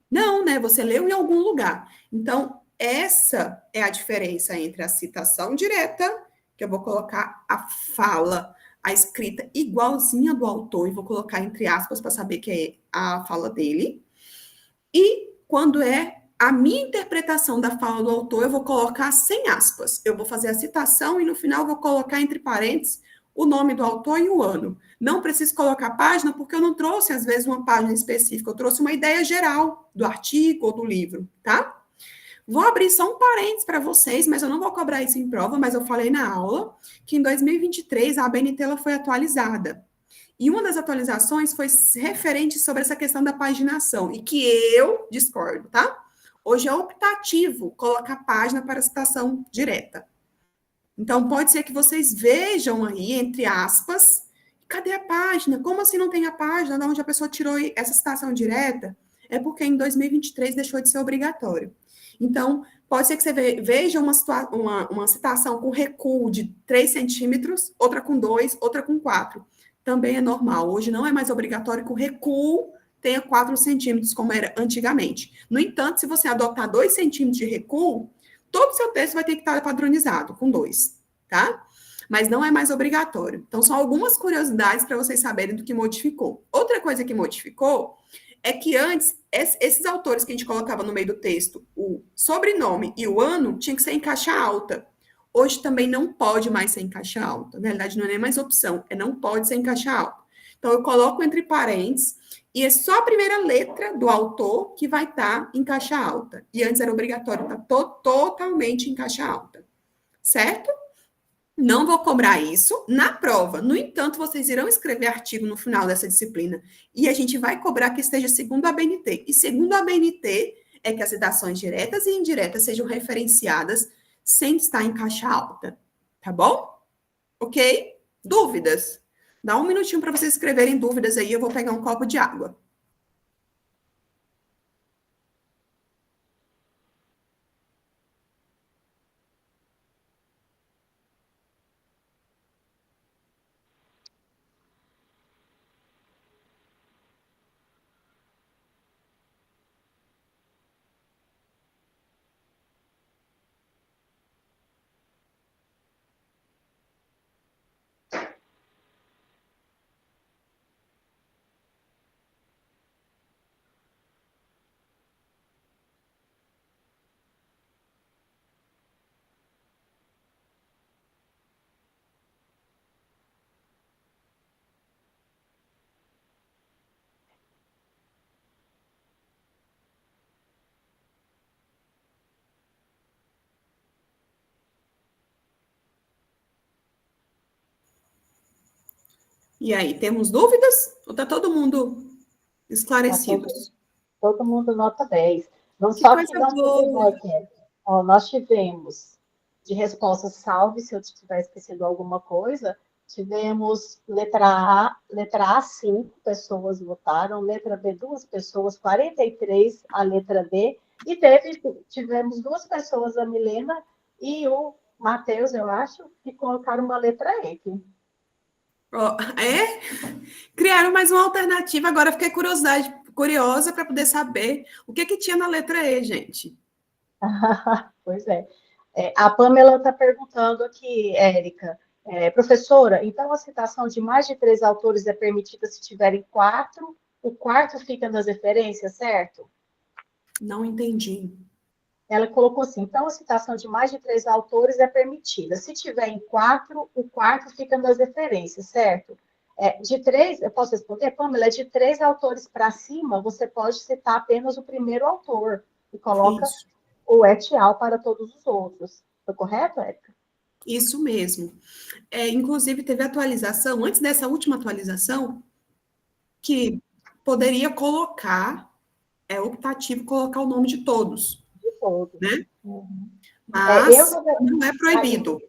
C: Não, né? Você leu em algum lugar. Então, essa é a diferença entre a citação direta, que eu vou colocar a fala, a escrita igualzinha do autor, e vou colocar entre aspas para saber que é a fala dele. E quando é a minha interpretação da fala do autor, eu vou colocar sem aspas. Eu vou fazer a citação e no final eu vou colocar entre parênteses o nome do autor e o ano. Não preciso colocar página, porque eu não trouxe, às vezes, uma página específica. Eu trouxe uma ideia geral do artigo ou do livro, tá? Vou abrir só um parênteses para vocês, mas eu não vou cobrar isso em prova, mas eu falei na aula que em 2023 a ABNT ela foi atualizada. E uma das atualizações foi referente sobre essa questão da paginação, e que eu discordo, tá? Hoje é optativo colocar página para citação direta. Então, pode ser que vocês vejam aí, entre aspas, cadê a página? Como assim não tem a página de onde a pessoa tirou essa citação direta? É porque em 2023 deixou de ser obrigatório. Então, pode ser que você veja uma citação com recuo de 3 centímetros, outra com 2, outra com 4. Também é normal. Hoje não é mais obrigatório que o recuo tenha 4 centímetros, como era antigamente. No entanto, se você adotar 2 centímetros de recuo, todo o seu texto vai ter que estar padronizado com 2, tá? Mas não é mais obrigatório. Então, são algumas curiosidades para vocês saberem do que modificou. Outra coisa que modificou é que antes, esses autores que a gente colocava no meio do texto, o sobrenome e o ano, tinha que ser em caixa alta. Hoje também não pode mais ser em caixa alta. Na realidade, não é nem mais opção, não pode ser em caixa alta. Então, eu coloco entre parênteses, e é só a primeira letra do autor que vai estar em caixa alta. E antes era obrigatório estar totalmente em caixa alta. Certo? Não vou cobrar isso na prova. No entanto, vocês irão escrever artigo no final dessa disciplina. E a gente vai cobrar que esteja segundo a ABNT. E segundo a ABNT, é que as citações diretas e indiretas sejam referenciadas sem estar em caixa alta. Tá bom? Ok? Dúvidas? Dá um minutinho para vocês escreverem dúvidas aí. Eu vou pegar um copo de água. E aí, temos dúvidas? Ou está todo mundo esclarecido?
F: Todo mundo nota 10. Não
C: Que
F: só
C: coisa
F: que nós
C: boa!
F: tivemos, ó, nós tivemos de resposta salve, se eu tiver esquecido alguma coisa, tivemos letra A 5 pessoas votaram, letra B 2 pessoas, 43 a letra D, e tivemos 2 pessoas, a Milena e o Matheus, eu acho, que colocaram uma letra E.
C: Oh, é? Criaram mais uma alternativa. Agora fiquei curiosa para poder saber o que tinha na letra E, gente.
F: Pois é. A Pamela está perguntando aqui, Érica, Professora, então a citação de mais de 3 autores é permitida se tiverem 4, o quarto fica nas referências, certo?
C: Não entendi.
F: Ela colocou assim, então a citação de mais de 3 autores é permitida. Se tiver em 4, o quarto fica nas referências, certo? De 3, eu posso responder, Pamela, de 3 autores para cima, você pode citar apenas o primeiro autor e coloca
C: Isso.
F: o et al. Para todos os outros. Foi correto, Érica?
C: Isso mesmo. Inclusive, teve atualização, antes dessa última atualização, que poderia colocar, optativo colocar o nome de todos,
F: De todos.
C: né?
F: Uhum.
C: Mas não é proibido.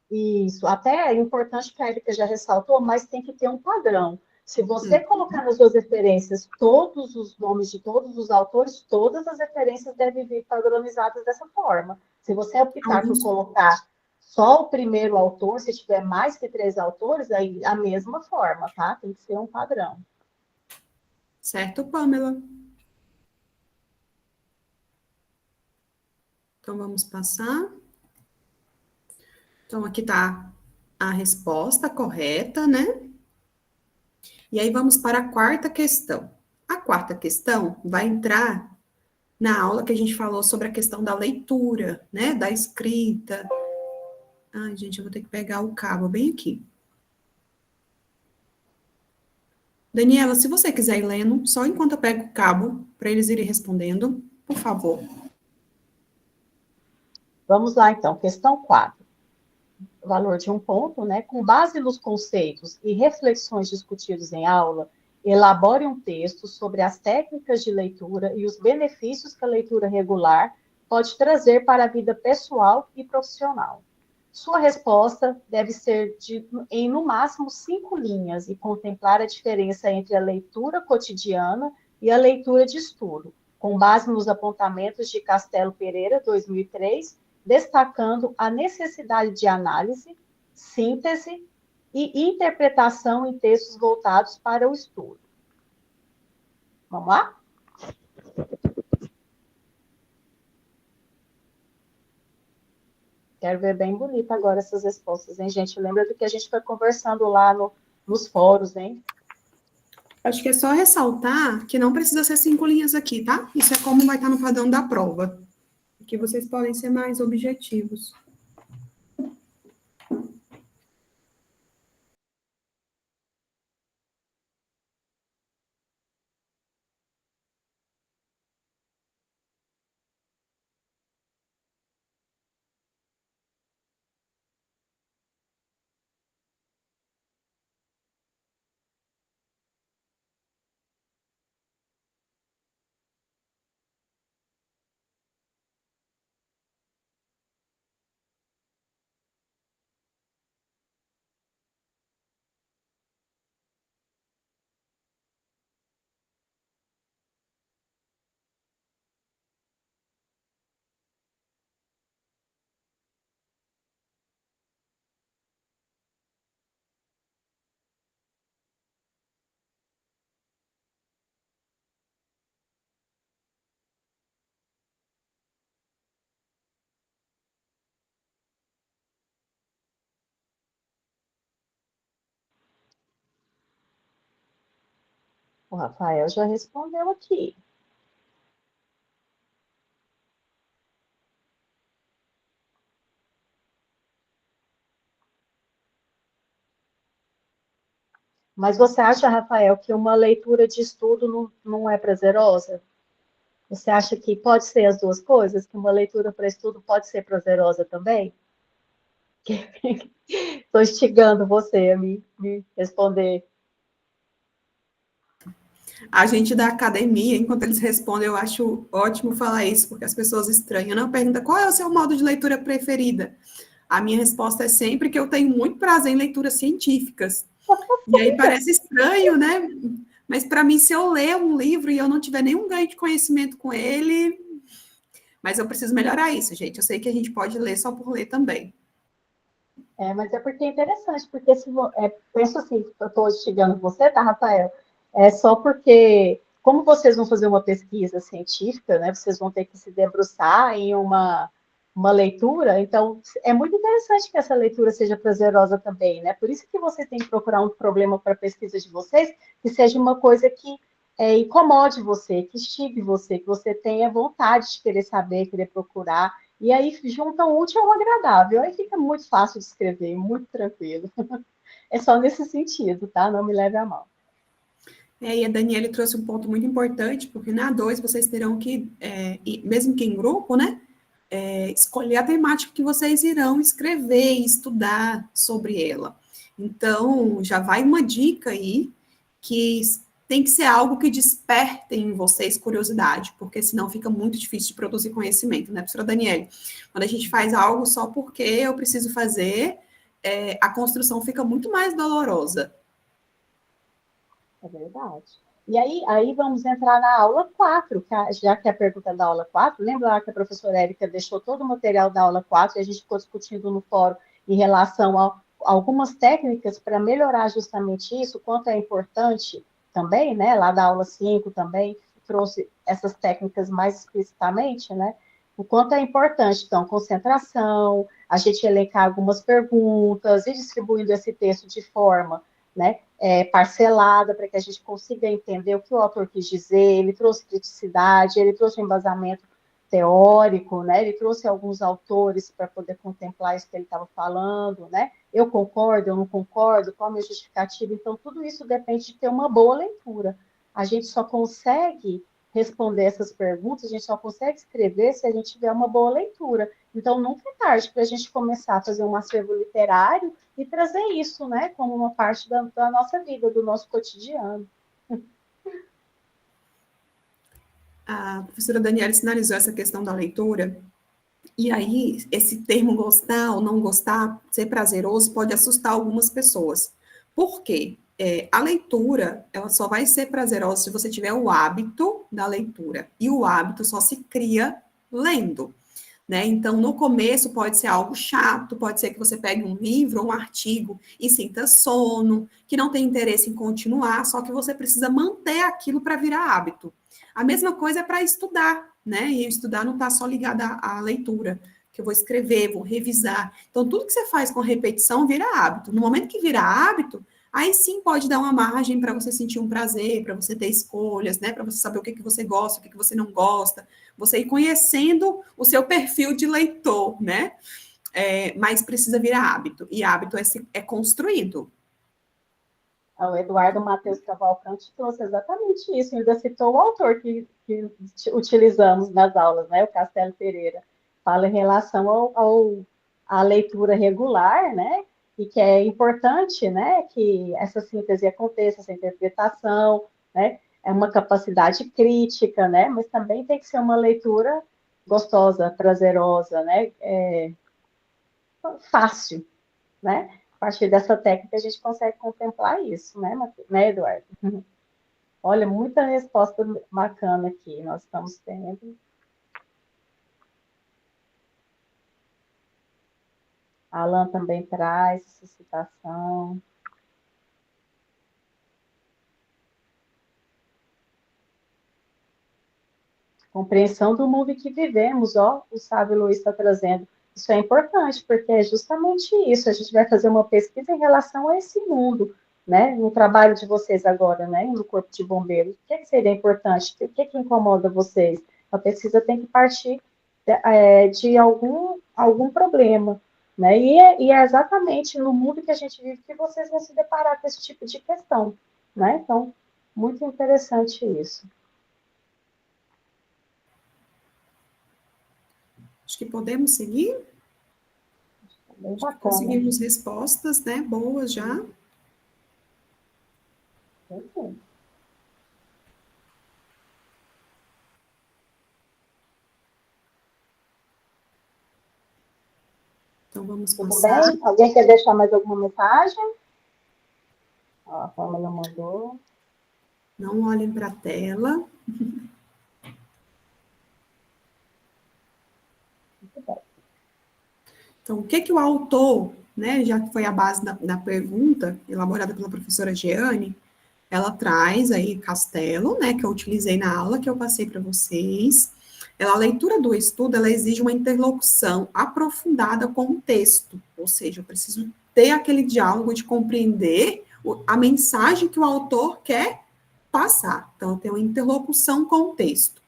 F: Isso, até é importante que a Erika já ressaltou, mas tem que ter um padrão. Se você colocar nas suas referências todos os nomes de todos os autores, todas as referências devem vir padronizadas dessa forma. Se você optar por colocar só o primeiro autor, se tiver mais que 3 autores, aí a mesma forma, tá? Tem que ser um padrão.
C: Certo, Pamela? Então, vamos passar. Então, aqui está a resposta correta, né? E aí, vamos para a quarta questão. A quarta questão vai entrar na aula que a gente falou sobre a questão da leitura, né? Da escrita. Ai, gente, eu vou ter que pegar o cabo bem aqui. Daniela, se você quiser ir lendo, só enquanto eu pego o cabo, para eles irem respondendo, por favor.
F: Vamos lá, então. Questão 4. Valor de 1 ponto, né? Com base nos conceitos e reflexões discutidos em aula, elabore um texto sobre as técnicas de leitura e os benefícios que a leitura regular pode trazer para a vida pessoal e profissional. Sua resposta deve ser em, no máximo, 5 linhas e contemplar a diferença entre a leitura cotidiana e a leitura de estudo, com base nos apontamentos de Castelo Pereira, 2003, destacando a necessidade de análise, síntese e interpretação em textos voltados para o estudo. Vamos lá? Quero ver bem bonita agora essas respostas, hein, gente? Lembra do que a gente foi conversando lá nos fóruns, hein?
C: Acho que é só ressaltar que não precisa ser 5 linhas aqui, tá? Isso é como vai estar no padrão da prova. Aqui vocês podem ser mais objetivos.
F: O Rafael já respondeu aqui. Mas você acha, Rafael, que uma leitura de estudo não é prazerosa? Você acha que pode ser as duas coisas? Que uma leitura para estudo pode ser prazerosa também? Estou instigando você a me responder.
C: A gente da academia, enquanto eles respondem, eu acho ótimo falar isso, porque as pessoas estranham. Não pergunta qual é o seu modo de leitura preferida. A minha resposta é sempre que eu tenho muito prazer em leituras científicas. E aí parece estranho, né? Mas para mim, se eu ler um livro e eu não tiver nenhum ganho de conhecimento com ele, mas eu preciso melhorar isso, gente. Eu sei que a gente pode ler só por ler também.
F: Mas é porque é interessante, porque se penso assim, eu estou instigando você, tá, Rafael? É só porque, como vocês vão fazer uma pesquisa científica, né? Vocês vão ter que se debruçar em uma leitura, então é muito interessante que essa leitura seja prazerosa também, né? Por isso que vocês têm que procurar um problema para a pesquisa de vocês, que seja uma coisa que incomode você, que instigue você, que você tenha vontade de querer saber, querer procurar, e aí junta o útil ao agradável, aí fica muito fácil de escrever, muito tranquilo. É só nesse sentido, tá? Não me leve a mal.
C: E a Daniela trouxe um ponto muito importante, porque na A2 vocês terão que, mesmo que em grupo, né, escolher a temática que vocês irão escrever e estudar sobre ela. Então, já vai uma dica aí, que tem que ser algo que desperte em vocês curiosidade, porque senão fica muito difícil de produzir conhecimento, né, professora Daniela? Quando a gente faz algo só porque eu preciso fazer, a construção fica muito mais dolorosa.
F: É verdade. E aí vamos entrar na aula 4, já que a pergunta é da aula 4, lembra lá que a professora Érica deixou todo o material da aula 4 e a gente ficou discutindo no fórum em relação a algumas técnicas para melhorar justamente isso, quanto é importante também, né? Lá da aula 5 também trouxe essas técnicas mais explicitamente, né? O quanto é importante, então, concentração, a gente elencar algumas perguntas e distribuindo esse texto de forma, né, parcelada, para que a gente consiga entender o que o autor quis dizer. Ele trouxe criticidade, ele trouxe um embasamento teórico, né, ele trouxe alguns autores para poder contemplar isso que ele estava falando, né, eu concordo, eu não concordo, qual a minha justificativa. Então, tudo isso depende de ter uma boa leitura. A gente só consegue responder essas perguntas, a gente só consegue escrever se a gente tiver uma boa leitura. Então, nunca é tarde para a gente começar a fazer um acervo literário e trazer isso, né, como uma parte da nossa vida, do nosso cotidiano.
C: A professora Daniela sinalizou essa questão da leitura, e aí esse termo gostar ou não gostar, ser prazeroso, pode assustar algumas pessoas. Por quê? A leitura, ela só vai ser prazerosa se você tiver o hábito da leitura, e o hábito só se cria lendo. Né? Então, no começo pode ser algo chato, pode ser que você pegue um livro ou um artigo e sinta sono, que não tem interesse em continuar, só que você precisa manter aquilo para virar hábito. A mesma coisa é para estudar, né? E estudar não está só ligado à leitura, que eu vou escrever, vou revisar. Então, tudo que você faz com repetição vira hábito. No momento que vira hábito, aí sim pode dar uma margem para você sentir um prazer, para você ter escolhas, né? Para você saber o que você gosta, o que você não gosta. Você ir conhecendo o seu perfil de leitor, né? Mas precisa virar hábito. E hábito é construído.
F: O Eduardo Matheus Cavalcante trouxe exatamente isso. Ainda citou o autor que utilizamos nas aulas, né? O Castelo Pereira. Fala em relação à leitura regular, né? E que é importante, né, que essa síntese aconteça, essa interpretação, né, é uma capacidade crítica, né, mas também tem que ser uma leitura gostosa, prazerosa, né, fácil, né, a partir dessa técnica a gente consegue contemplar isso, né, Eduardo? Olha, muita resposta bacana aqui nós estamos tendo. A Alan também traz essa citação. Compreensão do mundo em que vivemos, ó, o sábio Luiz está trazendo. Isso é importante, porque é justamente isso. A gente vai fazer uma pesquisa em relação a esse mundo, né? No trabalho de vocês agora, né? No Corpo de Bombeiros. O que seria importante? O que incomoda vocês? A pesquisa tem que partir de algum problema. Né? E é exatamente no mundo que a gente vive que vocês vão se deparar com esse tipo de questão. Né? Então, muito interessante isso.
C: Acho que podemos seguir.
F: Bem
C: bacana. Conseguimos respostas, né? Boas já.
F: Perfeito.
C: Então, vamos
F: Tudo
C: passar.
F: bem? Alguém quer deixar mais alguma mensagem? Ó, a Pamela mandou.
C: Não olhem para a tela.
F: Muito bem.
C: Então, o que o autor, né, já que foi a base da pergunta, elaborada pela professora Jeane, ela traz aí Castelo, né, que eu utilizei na aula que eu passei para vocês. A leitura do estudo, ela exige uma interlocução aprofundada com o texto, ou seja, eu preciso ter aquele diálogo de compreender a mensagem que o autor quer passar. Então, eu tenho uma interlocução com o texto.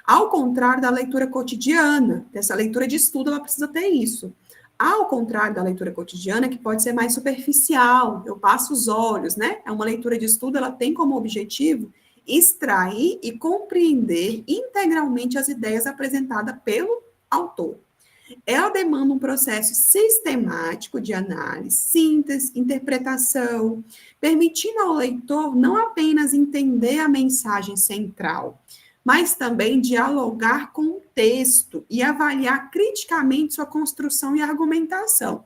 C: Ao contrário da leitura cotidiana, dessa leitura de estudo, ela precisa ter isso. Ao contrário da leitura cotidiana, que pode ser mais superficial, eu passo os olhos, né? É uma leitura de estudo, ela tem como objetivo extrair e compreender integralmente as ideias apresentadas pelo autor. Ela demanda um processo sistemático de análise, síntese, interpretação, permitindo ao leitor não apenas entender a mensagem central, mas também dialogar com o texto e avaliar criticamente sua construção e argumentação.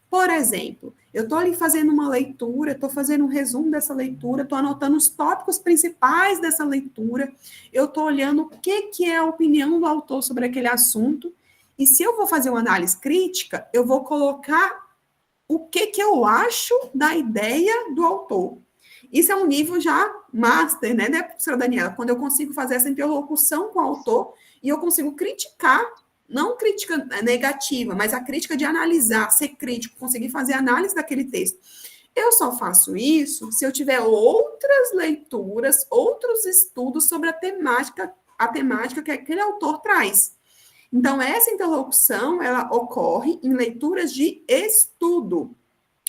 C: Por exemplo, eu estou ali fazendo uma leitura, estou fazendo um resumo dessa leitura, estou anotando os tópicos principais dessa leitura, eu estou olhando o que é a opinião do autor sobre aquele assunto, e se eu vou fazer uma análise crítica, eu vou colocar o que eu acho da ideia do autor. Isso é um nível já master, né, professora Daniela? Quando eu consigo fazer essa interlocução com o autor e eu consigo criticar, não crítica negativa, mas a crítica de analisar, ser crítico, conseguir fazer análise daquele texto. Eu só faço isso se eu tiver outras leituras, outros estudos sobre a temática que aquele autor traz. Então, essa interlocução, ela ocorre em leituras de estudo.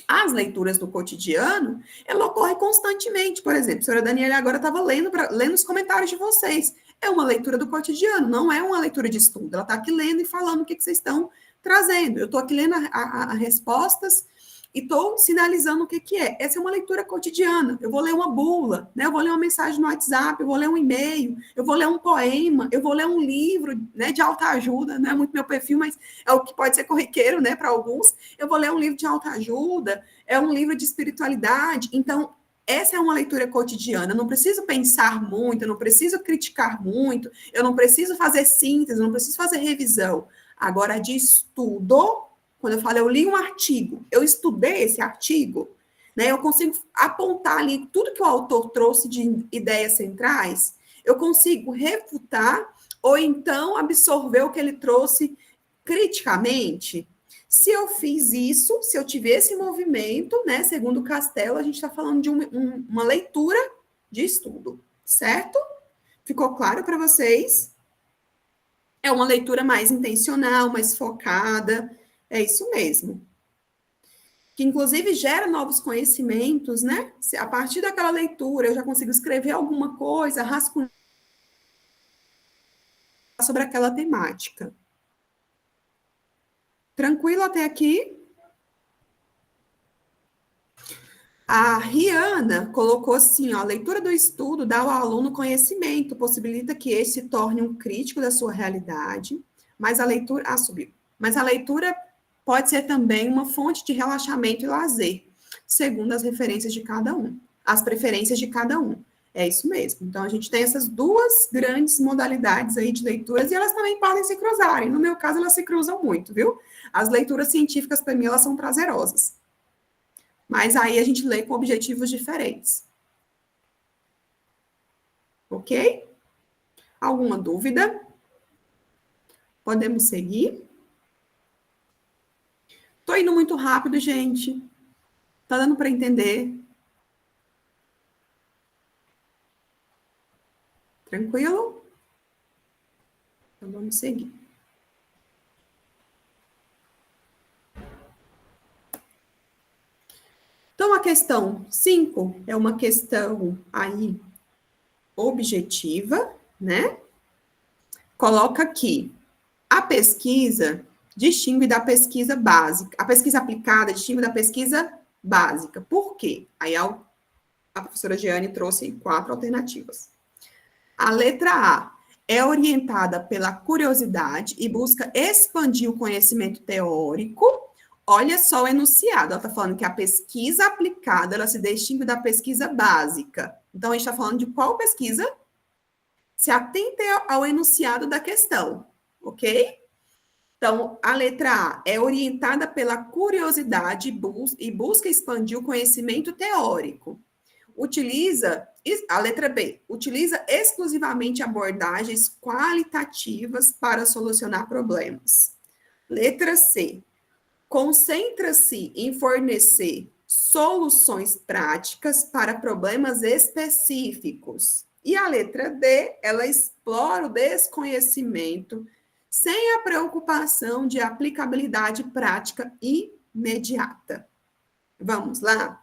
C: As leituras do cotidiano, ela ocorre constantemente. Por exemplo, a senhora Daniela agora estava lendo os comentários de vocês. É uma leitura do cotidiano, não é uma leitura de estudo. Ela está aqui lendo e falando o que vocês estão trazendo. Eu estou aqui lendo as respostas e estou sinalizando o que é. Essa é uma leitura cotidiana. Eu vou ler uma bula, né? Eu vou ler uma mensagem no WhatsApp, eu vou ler um e-mail, eu vou ler um poema, eu vou ler um livro, né, de autoajuda, não é muito meu perfil, mas é o que pode ser corriqueiro, né, para alguns. Eu vou ler um livro de autoajuda, é um livro de espiritualidade. Então, essa é uma leitura cotidiana. Eu não preciso pensar muito, eu não preciso criticar muito, eu não preciso fazer síntese, eu não preciso fazer revisão. Agora, de estudo, quando eu falo, eu li um artigo, eu estudei esse artigo, né, eu consigo apontar ali tudo que o autor trouxe de ideias centrais, eu consigo refutar ou então absorver o que ele trouxe criticamente. Se eu fiz isso, se eu tiver esse movimento, né, segundo o Castelo, a gente está falando de uma leitura de estudo, certo? Ficou claro para vocês? É uma leitura mais intencional, mais focada, é isso mesmo. Que, inclusive, gera novos conhecimentos, né? Se a partir daquela leitura eu já consigo escrever alguma coisa, rascunhar sobre aquela temática. Tranquilo até aqui? A Rihanna colocou assim, ó, a leitura do estudo dá ao aluno conhecimento, possibilita que ele se torne um crítico da sua realidade, mas a leitura... subiu. Mas a leitura pode ser também uma fonte de relaxamento e lazer, segundo as referências de cada um, as preferências de cada um. É isso mesmo. Então, a gente tem essas duas grandes modalidades aí de leituras, e elas também podem se cruzarem. No meu caso, elas se cruzam muito, viu? As leituras científicas, para mim, elas são prazerosas. Mas aí a gente lê com objetivos diferentes. Ok? Alguma dúvida? Podemos seguir? Tô indo muito rápido, gente. Tá dando para entender? Tranquilo? Então, vamos seguir. Então, a questão 5 é uma questão aí objetiva, né? Coloca aqui, a pesquisa distingue da pesquisa básica, a pesquisa aplicada distingue da pesquisa básica. Por quê? Aí a professora Giane trouxe 4 alternativas. A letra A é orientada pela curiosidade e busca expandir o conhecimento teórico. Olha só o enunciado, ela está falando que a pesquisa aplicada, ela se distingue da pesquisa básica. Então, a gente está falando de qual pesquisa? Se atenta ao enunciado da questão, ok? Então, a letra A é orientada pela curiosidade e busca expandir o conhecimento teórico. utiliza, a letra B, utiliza exclusivamente abordagens qualitativas para solucionar problemas. Letra C, concentra-se em fornecer soluções práticas para problemas específicos. E a letra D, ela explora o desconhecimento sem a preocupação de aplicabilidade prática imediata. Vamos lá?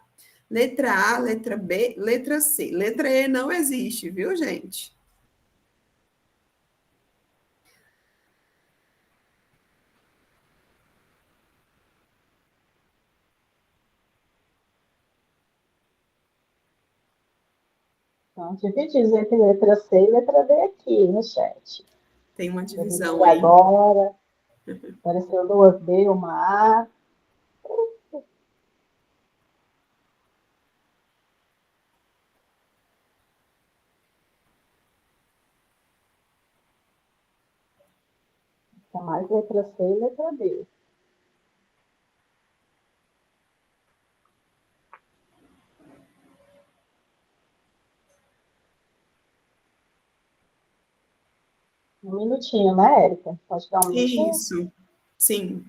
C: Letra A, letra B, letra C. Letra E não existe, viu, gente?
F: Então, divididos entre letra C e letra D aqui no chat.
C: Tem uma divisão aí.
F: Agora, apareceu 2B, uma A. Mais letra C e letra D. Um minutinho, né, Érica? Pode dar um minutinho?
C: Isso, sim.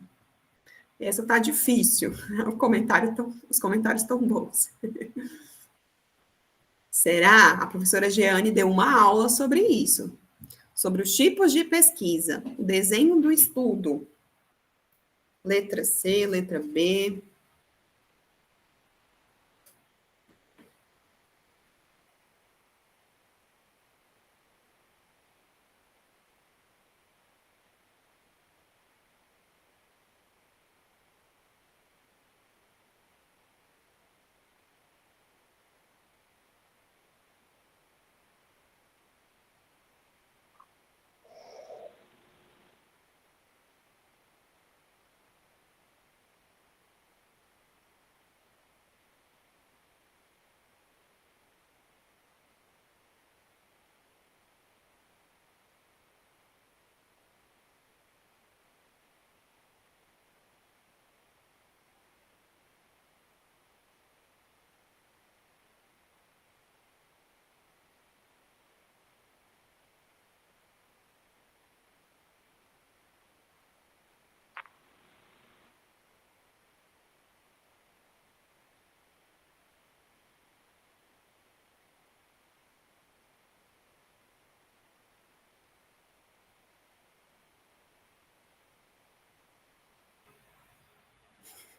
C: Essa tá difícil. Os comentários estão bons. Será? A professora Jeane deu uma aula sobre isso. Sobre os tipos de pesquisa, o desenho do estudo. Letra C, letra B.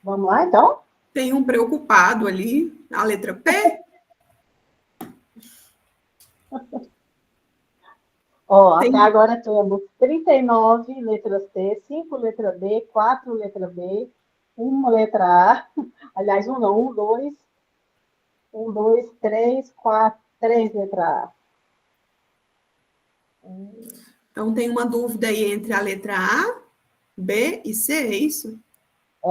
F: Vamos lá, então?
C: Tem um preocupado ali, a letra P.
F: Ó, até agora temos 39 letra C, 5 letra D, 4 letra B, 1 letra A. Aliás, 1 não, 1, 2. 1, 2, 3, 4, 3 letra A.
C: Então, tem uma dúvida aí entre a letra A, B e C, é isso?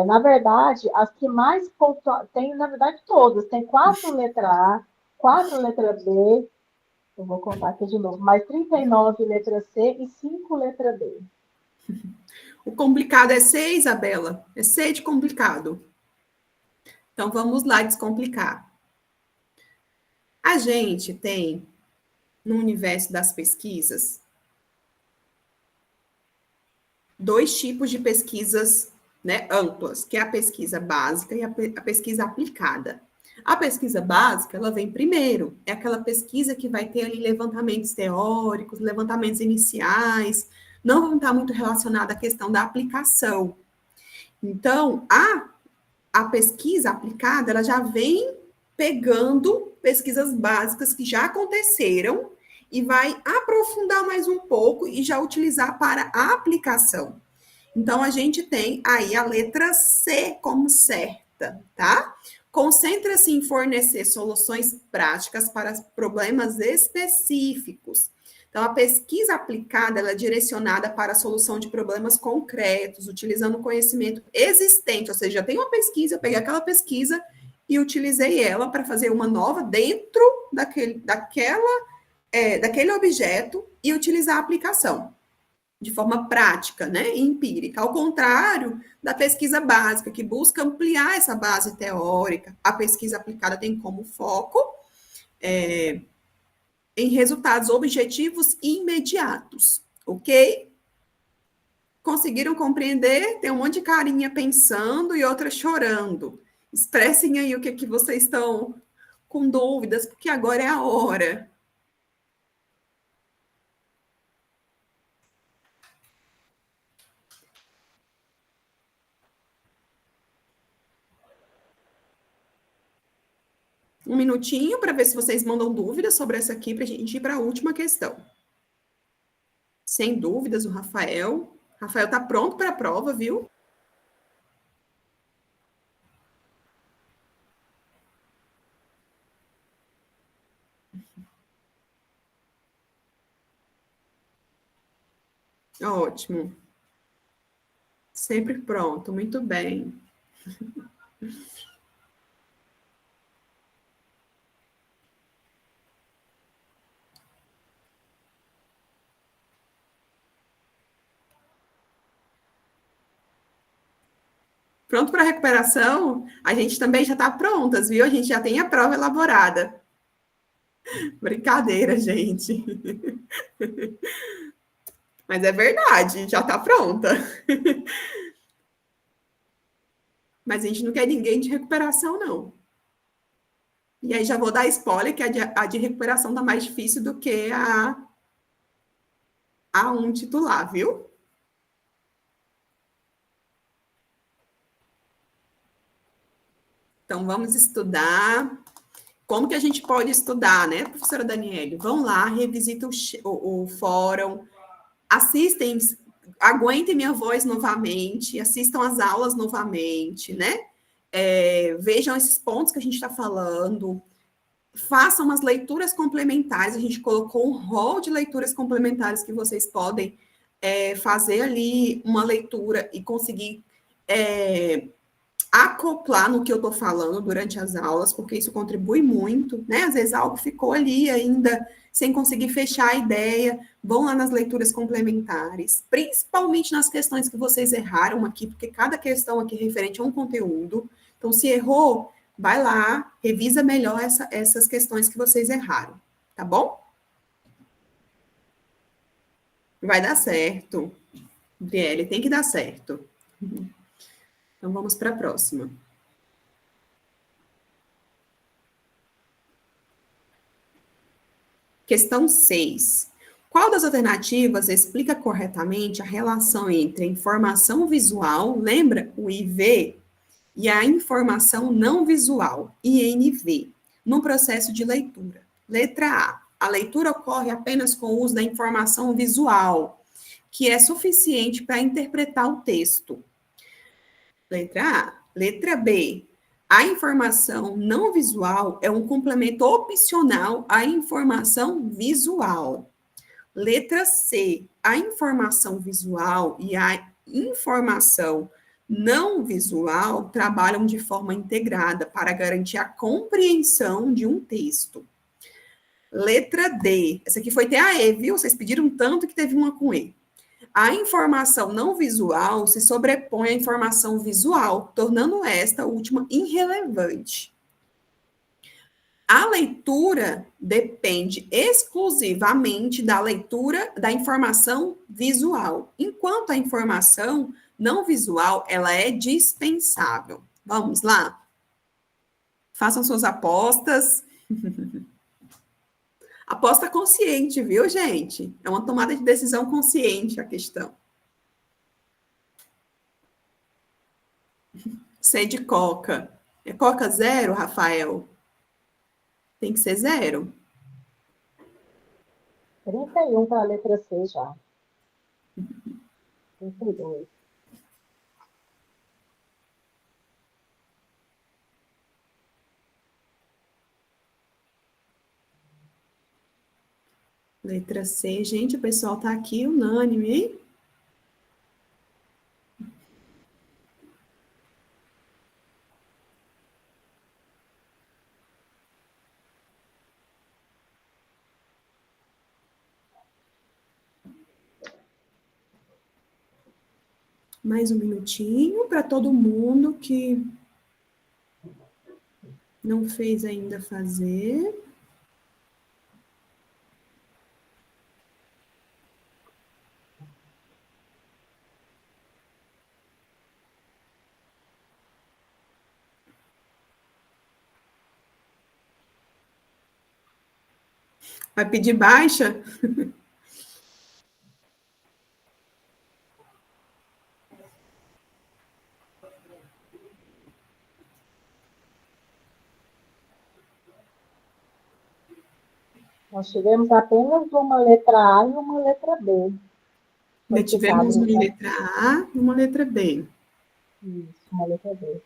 F: Na verdade, as que mais pontuam, tem, na verdade, todas. Tem 4 letra A, 4 letra B, eu vou contar aqui de novo, mais 39 letra C e 5 letra D.
C: O complicado é C, Isabela? É C de complicado. Então, vamos lá descomplicar. A gente tem, no universo das pesquisas, 2 tipos de pesquisas, né, amplas, que é a pesquisa básica e a pesquisa aplicada. A pesquisa básica, ela vem primeiro, é aquela pesquisa que vai ter ali levantamentos teóricos, levantamentos iniciais, não vão estar muito relacionada à questão da aplicação. Então, a pesquisa aplicada, ela já vem pegando pesquisas básicas que já aconteceram e vai aprofundar mais um pouco e já utilizar para a aplicação. Então, a gente tem aí a letra C como certa, tá? Concentra-se em fornecer soluções práticas para problemas específicos. Então, a pesquisa aplicada, ela é direcionada para a solução de problemas concretos, utilizando conhecimento existente, ou seja, tem uma pesquisa, eu peguei aquela pesquisa e utilizei ela para fazer uma nova dentro daquele objeto e utilizar a aplicação de forma prática, né, e empírica. Ao contrário da pesquisa básica, que busca ampliar essa base teórica, a pesquisa aplicada tem como foco em resultados objetivos e imediatos, ok? Conseguiram compreender? Tem um monte de carinha pensando e outra chorando. Expressem aí o que vocês estão com dúvidas, porque agora é a hora. Um minutinho para ver se vocês mandam dúvidas sobre essa aqui, para a gente ir para a última questão. Sem dúvidas, o Rafael. Rafael está pronto para a prova, viu? Ótimo. Sempre pronto, muito bem. Pronto para a recuperação? A gente também já está prontas, viu? A gente já tem a prova elaborada. Brincadeira, gente. Mas é verdade, já está pronta. Mas a gente não quer ninguém de recuperação, não. E aí já vou dar spoiler que a de recuperação está mais difícil do que a um titular, viu? Então, vamos estudar. Como que a gente pode estudar, né, professora Daniele? Vão lá, revisitam o fórum, assistem, aguentem minha voz novamente, assistam as aulas novamente, né? Vejam esses pontos que a gente está falando, façam umas leituras complementares, a gente colocou um rol de leituras complementares que vocês podem fazer ali uma leitura e conseguir acoplar no que eu estou falando durante as aulas, porque isso contribui muito, né? Às vezes algo ficou ali ainda sem conseguir fechar a ideia, vão lá nas leituras complementares, principalmente nas questões que vocês erraram aqui, porque cada questão aqui é referente a um conteúdo. Então, se errou, vai lá, revisa melhor essas questões que vocês erraram, tá bom? Vai dar certo. Gabriele, tem que dar certo. Então, vamos para a próxima. Questão 6. Qual das alternativas explica corretamente a relação entre a informação visual, lembra o IV, e a informação não visual, INV, no processo de leitura? Letra A. A leitura ocorre apenas com o uso da informação visual, que é suficiente para interpretar o texto. Letra A. Letra B. A informação não visual é um complemento opcional à informação visual. Letra C. A informação visual e a informação não visual trabalham de forma integrada para garantir a compreensão de um texto. Letra D. Essa aqui foi TAE, viu? Vocês pediram tanto que teve uma com E. A informação não visual se sobrepõe à informação visual, tornando esta última irrelevante. A leitura depende exclusivamente da leitura da informação visual, enquanto a informação não visual, ela é dispensável. Vamos lá? Façam suas apostas. Aposta consciente, viu, gente? É uma tomada de decisão consciente a questão. C de Coca. É Coca 0, Rafael? Tem que ser 0.
F: 31 para a letra C já. 32.
C: Letra C. Gente, o pessoal tá aqui unânime, hein? Mais um minutinho para todo mundo que não fez ainda fazer. Vai pedir baixa?
F: Nós tivemos apenas uma letra A e uma letra B.
C: Já tivemos uma letra A e uma letra B.
F: Isso, uma letra B.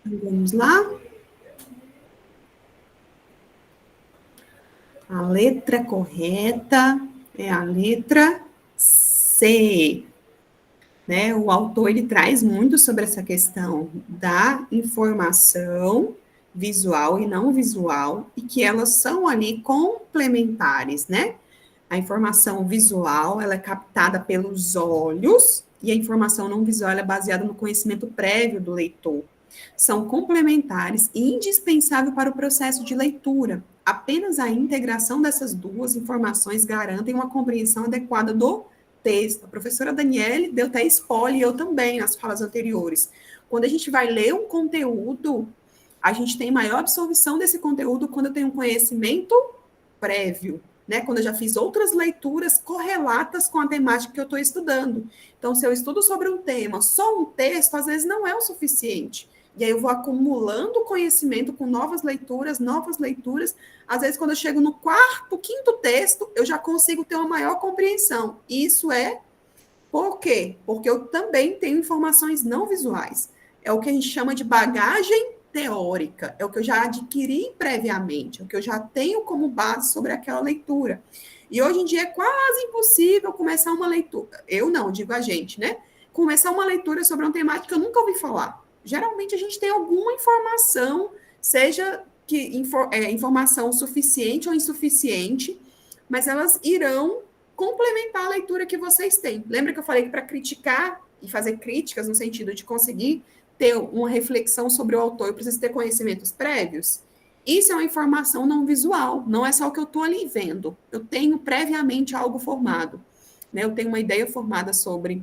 C: Vamos lá. A letra correta é a letra C. Né? O autor ele traz muito sobre essa questão da informação visual e não visual, e que elas são ali complementares, né? A informação visual, ela é captada pelos olhos, e a informação não visual é baseada no conhecimento prévio do leitor. São complementares e indispensáveis para o processo de leitura. Apenas a integração dessas duas informações garantem uma compreensão adequada do texto. A professora Daniele deu até spoiler, e eu também, nas falas anteriores. Quando a gente vai ler um conteúdo, a gente tem maior absorção desse conteúdo quando eu tenho um conhecimento prévio, né? Quando eu já fiz outras leituras correlatas com a temática que eu estou estudando. Então, se eu estudo sobre um tema, só um texto, às vezes não é o suficiente. E aí eu vou acumulando conhecimento com novas leituras. Às vezes, quando eu chego no quarto, quinto texto, eu já consigo ter uma maior compreensão. Isso é por quê? Porque eu também tenho informações não visuais. É o que a gente chama de bagagem teórica. É o que eu já adquiri previamente, é o que eu já tenho como base sobre aquela leitura. E hoje em dia é quase impossível começar uma leitura. Eu não, digo a gente, né? Começar uma leitura sobre uma temática que eu nunca ouvi falar. Geralmente a gente tem alguma informação, seja que informação suficiente ou insuficiente, mas elas irão complementar a leitura que vocês têm. Lembra que eu falei que para criticar e fazer críticas no sentido de conseguir ter uma reflexão sobre o autor, eu preciso ter conhecimentos prévios? Isso é uma informação não visual, não é só o que eu estou ali vendo. Eu tenho previamente algo formado, né? Eu tenho uma ideia formada sobre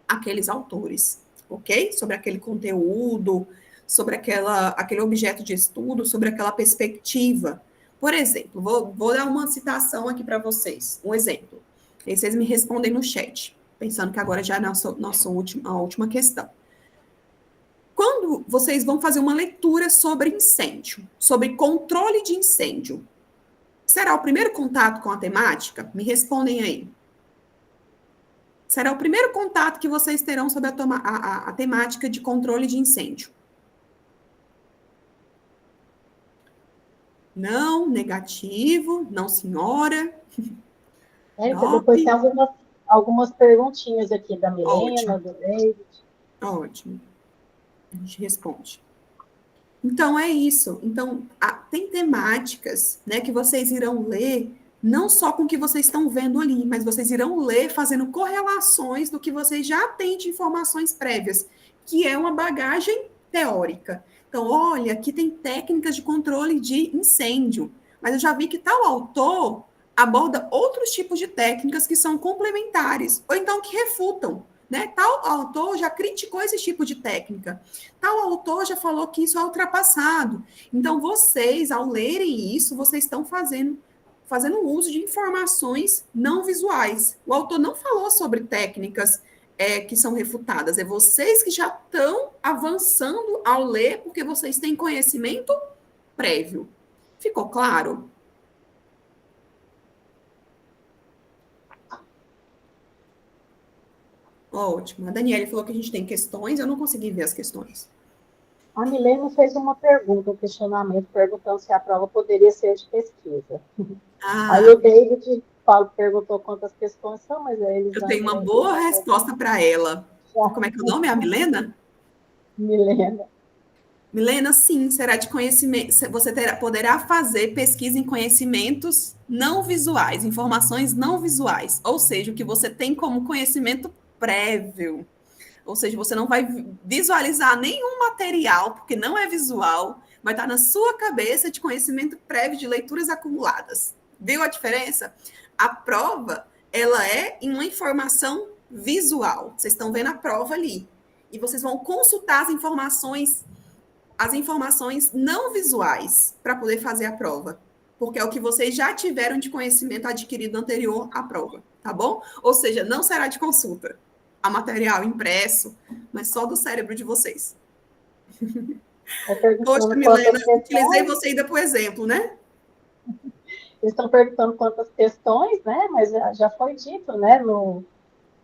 C: aqueles autores, ok? Sobre aquele conteúdo, sobre aquele objeto de estudo, sobre aquela perspectiva. Por exemplo, vou dar uma citação aqui para vocês, um exemplo. E vocês me respondem no chat, pensando que agora já é a última questão. Quando vocês vão fazer uma leitura sobre incêndio, sobre controle de incêndio, será o primeiro contato com a temática? Me respondem aí. Será o primeiro contato que vocês terão sobre a temática de controle de incêndio? Não, negativo, não, senhora.
F: Depois tem algumas perguntinhas aqui da Milena,
C: Ótimo.
F: do David.
C: Ótimo. A gente responde. Então, é isso. Então, tem temáticas, né, que vocês irão ler, não só com o que vocês estão vendo ali, mas vocês irão ler fazendo correlações do que vocês já têm de informações prévias, que é uma bagagem teórica. Então, olha, aqui tem técnicas de controle de incêndio, mas eu já vi que tal autor aborda outros tipos de técnicas que são complementares, ou então que refutam, né? Tal autor já criticou esse tipo de técnica, tal autor já falou que isso é ultrapassado. Então, vocês, ao lerem isso, vocês estão fazendo uso de informações não visuais. O autor não falou sobre técnicas que são refutadas, é vocês que já estão avançando ao ler, porque vocês têm conhecimento prévio. Ficou claro? Ótimo. A Daniele falou que a gente tem questões, eu não consegui ver as questões.
F: A Milena fez uma pergunta, um questionamento, perguntando se a prova poderia ser de pesquisa. Aí o David perguntou quantas questões são, mas aí eles...
C: Eu tenho uma boa resposta para ela. Como é que é o nome? É a Milena?
F: Milena.
C: Milena, sim, será de conhecimento. Você poderá fazer pesquisa em conhecimentos não visuais, informações não visuais, ou seja, o que você tem como conhecimento prévio. Ou seja, você não vai visualizar nenhum material, porque não é visual, vai estar na sua cabeça de conhecimento prévio de leituras acumuladas. Viu a diferença? A prova, ela é em uma informação visual. Vocês estão vendo a prova ali. E vocês vão consultar as informações não visuais para poder fazer a prova. Porque é o que vocês já tiveram de conhecimento adquirido anterior à prova, tá bom? Ou seja, não será de consulta a material impresso, mas só do cérebro de vocês. Poxa, Milena, utilizei você ainda por exemplo, né?
F: Eles estão perguntando quantas questões, né? Mas já foi dito, né? No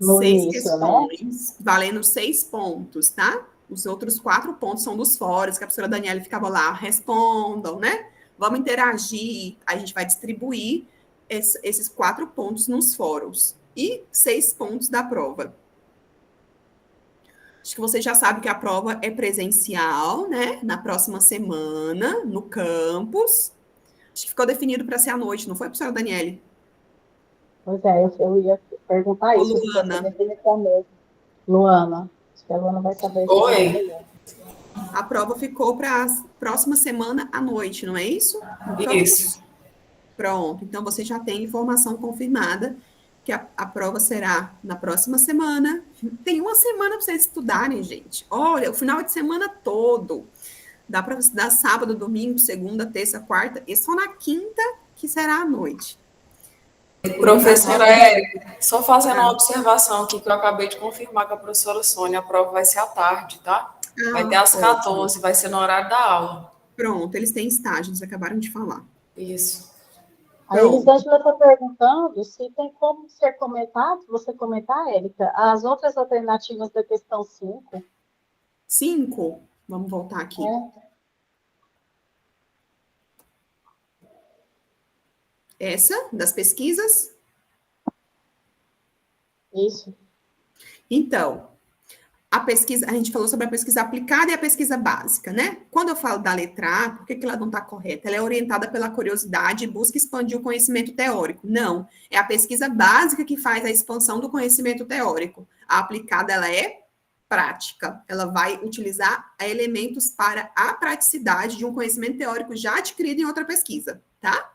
C: 6
F: início,
C: questões,
F: né?
C: valendo 6 pontos, tá? Os outros 4 pontos são dos fóruns, que a professora Daniela ficava lá, respondam, né? Vamos interagir, a gente vai distribuir esses 4 pontos nos fóruns. E 6 pontos da prova. Acho que você já sabe que a prova é presencial, né? Na próxima semana, no campus. Acho que ficou definido para ser à noite, não foi, professora Daniele?
F: Pois é, eu ia perguntar isso, se
C: Luana.
F: você definição mesmo. Luana, acho que a Luana vai saber.
B: Oi.
C: A prova ficou para a próxima semana à noite, não é isso?
B: Isso.
C: Pronto, então você já tem informação confirmada que a prova será na próxima semana. Tem uma semana para vocês estudarem, gente. Olha, o final de semana todo. Dá para estudar sábado, domingo, segunda, terça, quarta, e só na quinta que será à noite.
B: Professora Érica, só fazendo uma observação aqui que eu acabei de confirmar com a professora Sônia, a prova vai ser à tarde, tá? Vai ter às 14, vai ser no horário da aula.
C: Pronto, eles têm estágio, eles acabaram de falar.
B: Isso.
F: A Elisângela está perguntando se tem como ser comentado, você comentar, Érica, as outras alternativas da questão 5.
C: 5? Vamos voltar aqui. Essa, das pesquisas?
F: Isso.
C: Então, a pesquisa, a gente falou sobre a pesquisa aplicada e a pesquisa básica, né? Quando eu falo da letra A, por que ela não está correta? Ela é orientada pela curiosidade e busca expandir o conhecimento teórico. Não, é a pesquisa básica que faz a expansão do conhecimento teórico. A aplicada, ela é prática. Ela vai utilizar elementos para a praticidade de um conhecimento teórico já adquirido em outra pesquisa, tá?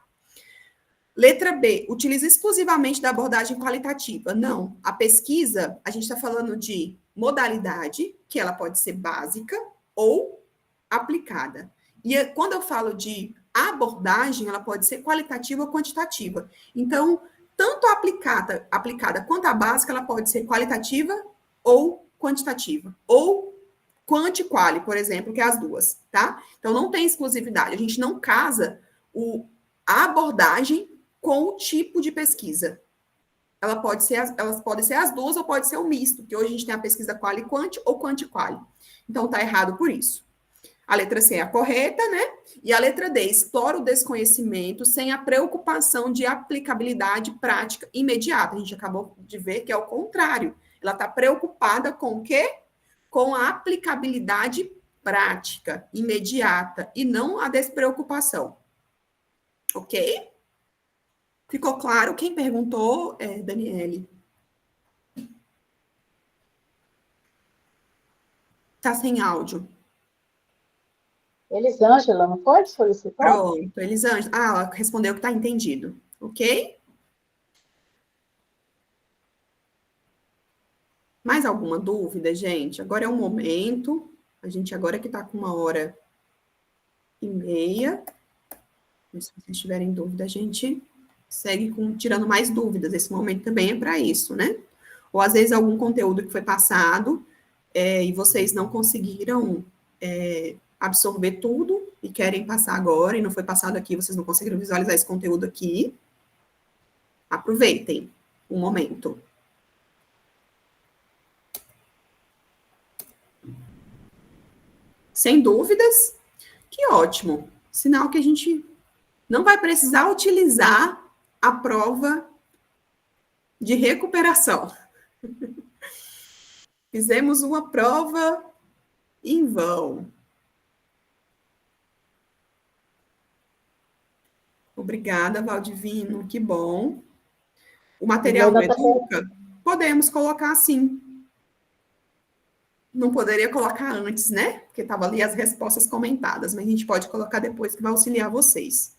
C: Letra B, utiliza exclusivamente da abordagem qualitativa. Não, a pesquisa, a gente está falando de modalidade, que ela pode ser básica ou aplicada. E quando eu falo de abordagem, ela pode ser qualitativa ou quantitativa. Então, tanto a aplicada quanto a básica, ela pode ser qualitativa ou quantitativa. Ou quanti-quali, por exemplo, que é as duas, tá? Então, não tem exclusividade. A gente não casa a abordagem com o tipo de pesquisa. Elas podem ser as duas ou pode ser o misto, porque hoje a gente tem a pesquisa quali-quanti ou quanti-quali. Então, está errado por isso. A letra C é a correta, né? E a letra D, explora o desconhecimento sem a preocupação de aplicabilidade prática imediata. A gente acabou de ver que é o contrário. Ela está preocupada com o quê? Com a aplicabilidade prática, imediata, e não a despreocupação. Ok? Ficou claro? Quem perguntou é Daniele. Tá sem áudio.
F: Elisângela, não pode solicitar?
C: Pronto, Elisângela. Ela respondeu que tá entendido. Ok? Mais alguma dúvida, gente? Agora é o momento. A gente agora que tá com 1h30. Se vocês tiverem dúvida, a gente segue tirando mais dúvidas. Esse momento também é para isso, né? Ou às vezes algum conteúdo que foi passado e vocês não conseguiram absorver tudo e querem passar agora e não foi passado aqui, vocês não conseguiram visualizar esse conteúdo aqui. Aproveitem o momento. Sem dúvidas? Que ótimo. Sinal que a gente não vai precisar utilizar a prova de recuperação. Fizemos uma prova em vão. Obrigada, Valdivino, que bom. O material do Educa, podemos colocar sim. Não poderia colocar antes, né? Porque estava ali as respostas comentadas, mas a gente pode colocar depois, que vai auxiliar vocês.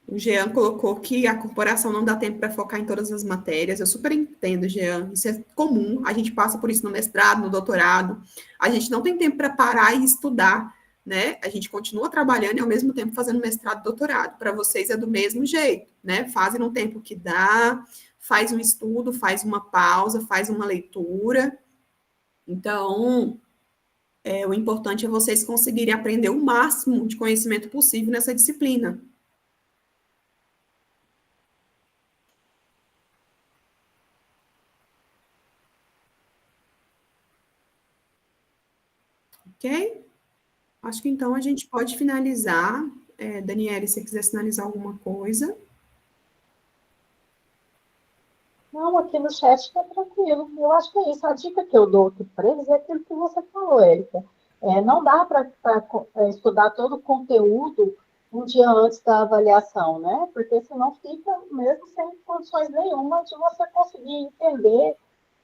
C: O Jean colocou que a corporação não dá tempo para focar em todas as matérias. Eu super entendo, Jean. Isso é comum. A gente passa por isso no mestrado, no doutorado. A gente não tem tempo para parar e estudar, né? A gente continua trabalhando e, ao mesmo tempo, fazendo mestrado e doutorado. Para vocês é do mesmo jeito, né? Fazem no tempo que dá, faz um estudo, faz uma pausa, faz uma leitura. Então, o importante é vocês conseguirem aprender o máximo de conhecimento possível nessa disciplina. Ok? Acho que então a gente pode finalizar. Daniele, se você quiser sinalizar alguma coisa.
F: Não, aqui no chat está tranquilo. Eu acho que é isso. A dica que eu dou aqui para eles é aquilo que você falou, Érica. Não dá para estudar todo o conteúdo um dia antes da avaliação, né? Porque senão fica mesmo sem condições nenhuma de você conseguir entender,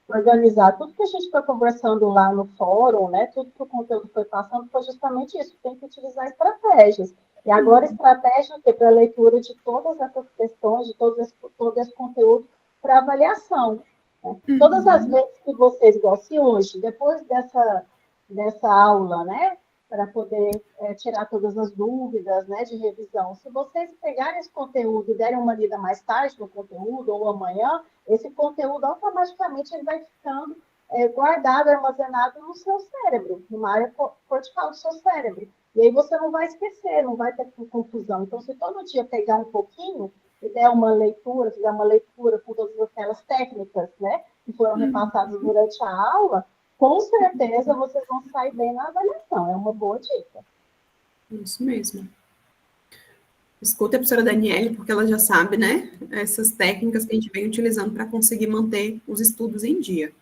F: organizar. Tudo que a gente foi conversando lá no fórum, né? Tudo que o conteúdo foi passando foi justamente isso. Tem que utilizar estratégias. E agora, estratégia para a leitura de todas essas questões, de todo esse conteúdo para avaliação. Né? Todas as vezes que vocês, igual se hoje, depois dessa aula, né? Para poder tirar todas as dúvidas, né, de revisão. Se vocês pegarem esse conteúdo e derem uma lida mais tarde no conteúdo, ou amanhã, esse conteúdo automaticamente ele vai ficando guardado, armazenado no seu cérebro, numa área cortical do seu cérebro. E aí você não vai esquecer, não vai ter confusão. Então, se todo dia pegar um pouquinho e der uma leitura, fizer uma leitura com todas aquelas técnicas, né, que foram repassadas durante a aula, com certeza vocês vão sair bem na avaliação. É uma boa dica.
C: Isso mesmo. Escuta a professora Daniele, porque ela já sabe, né? Essas técnicas que a gente vem utilizando para conseguir manter os estudos em dia.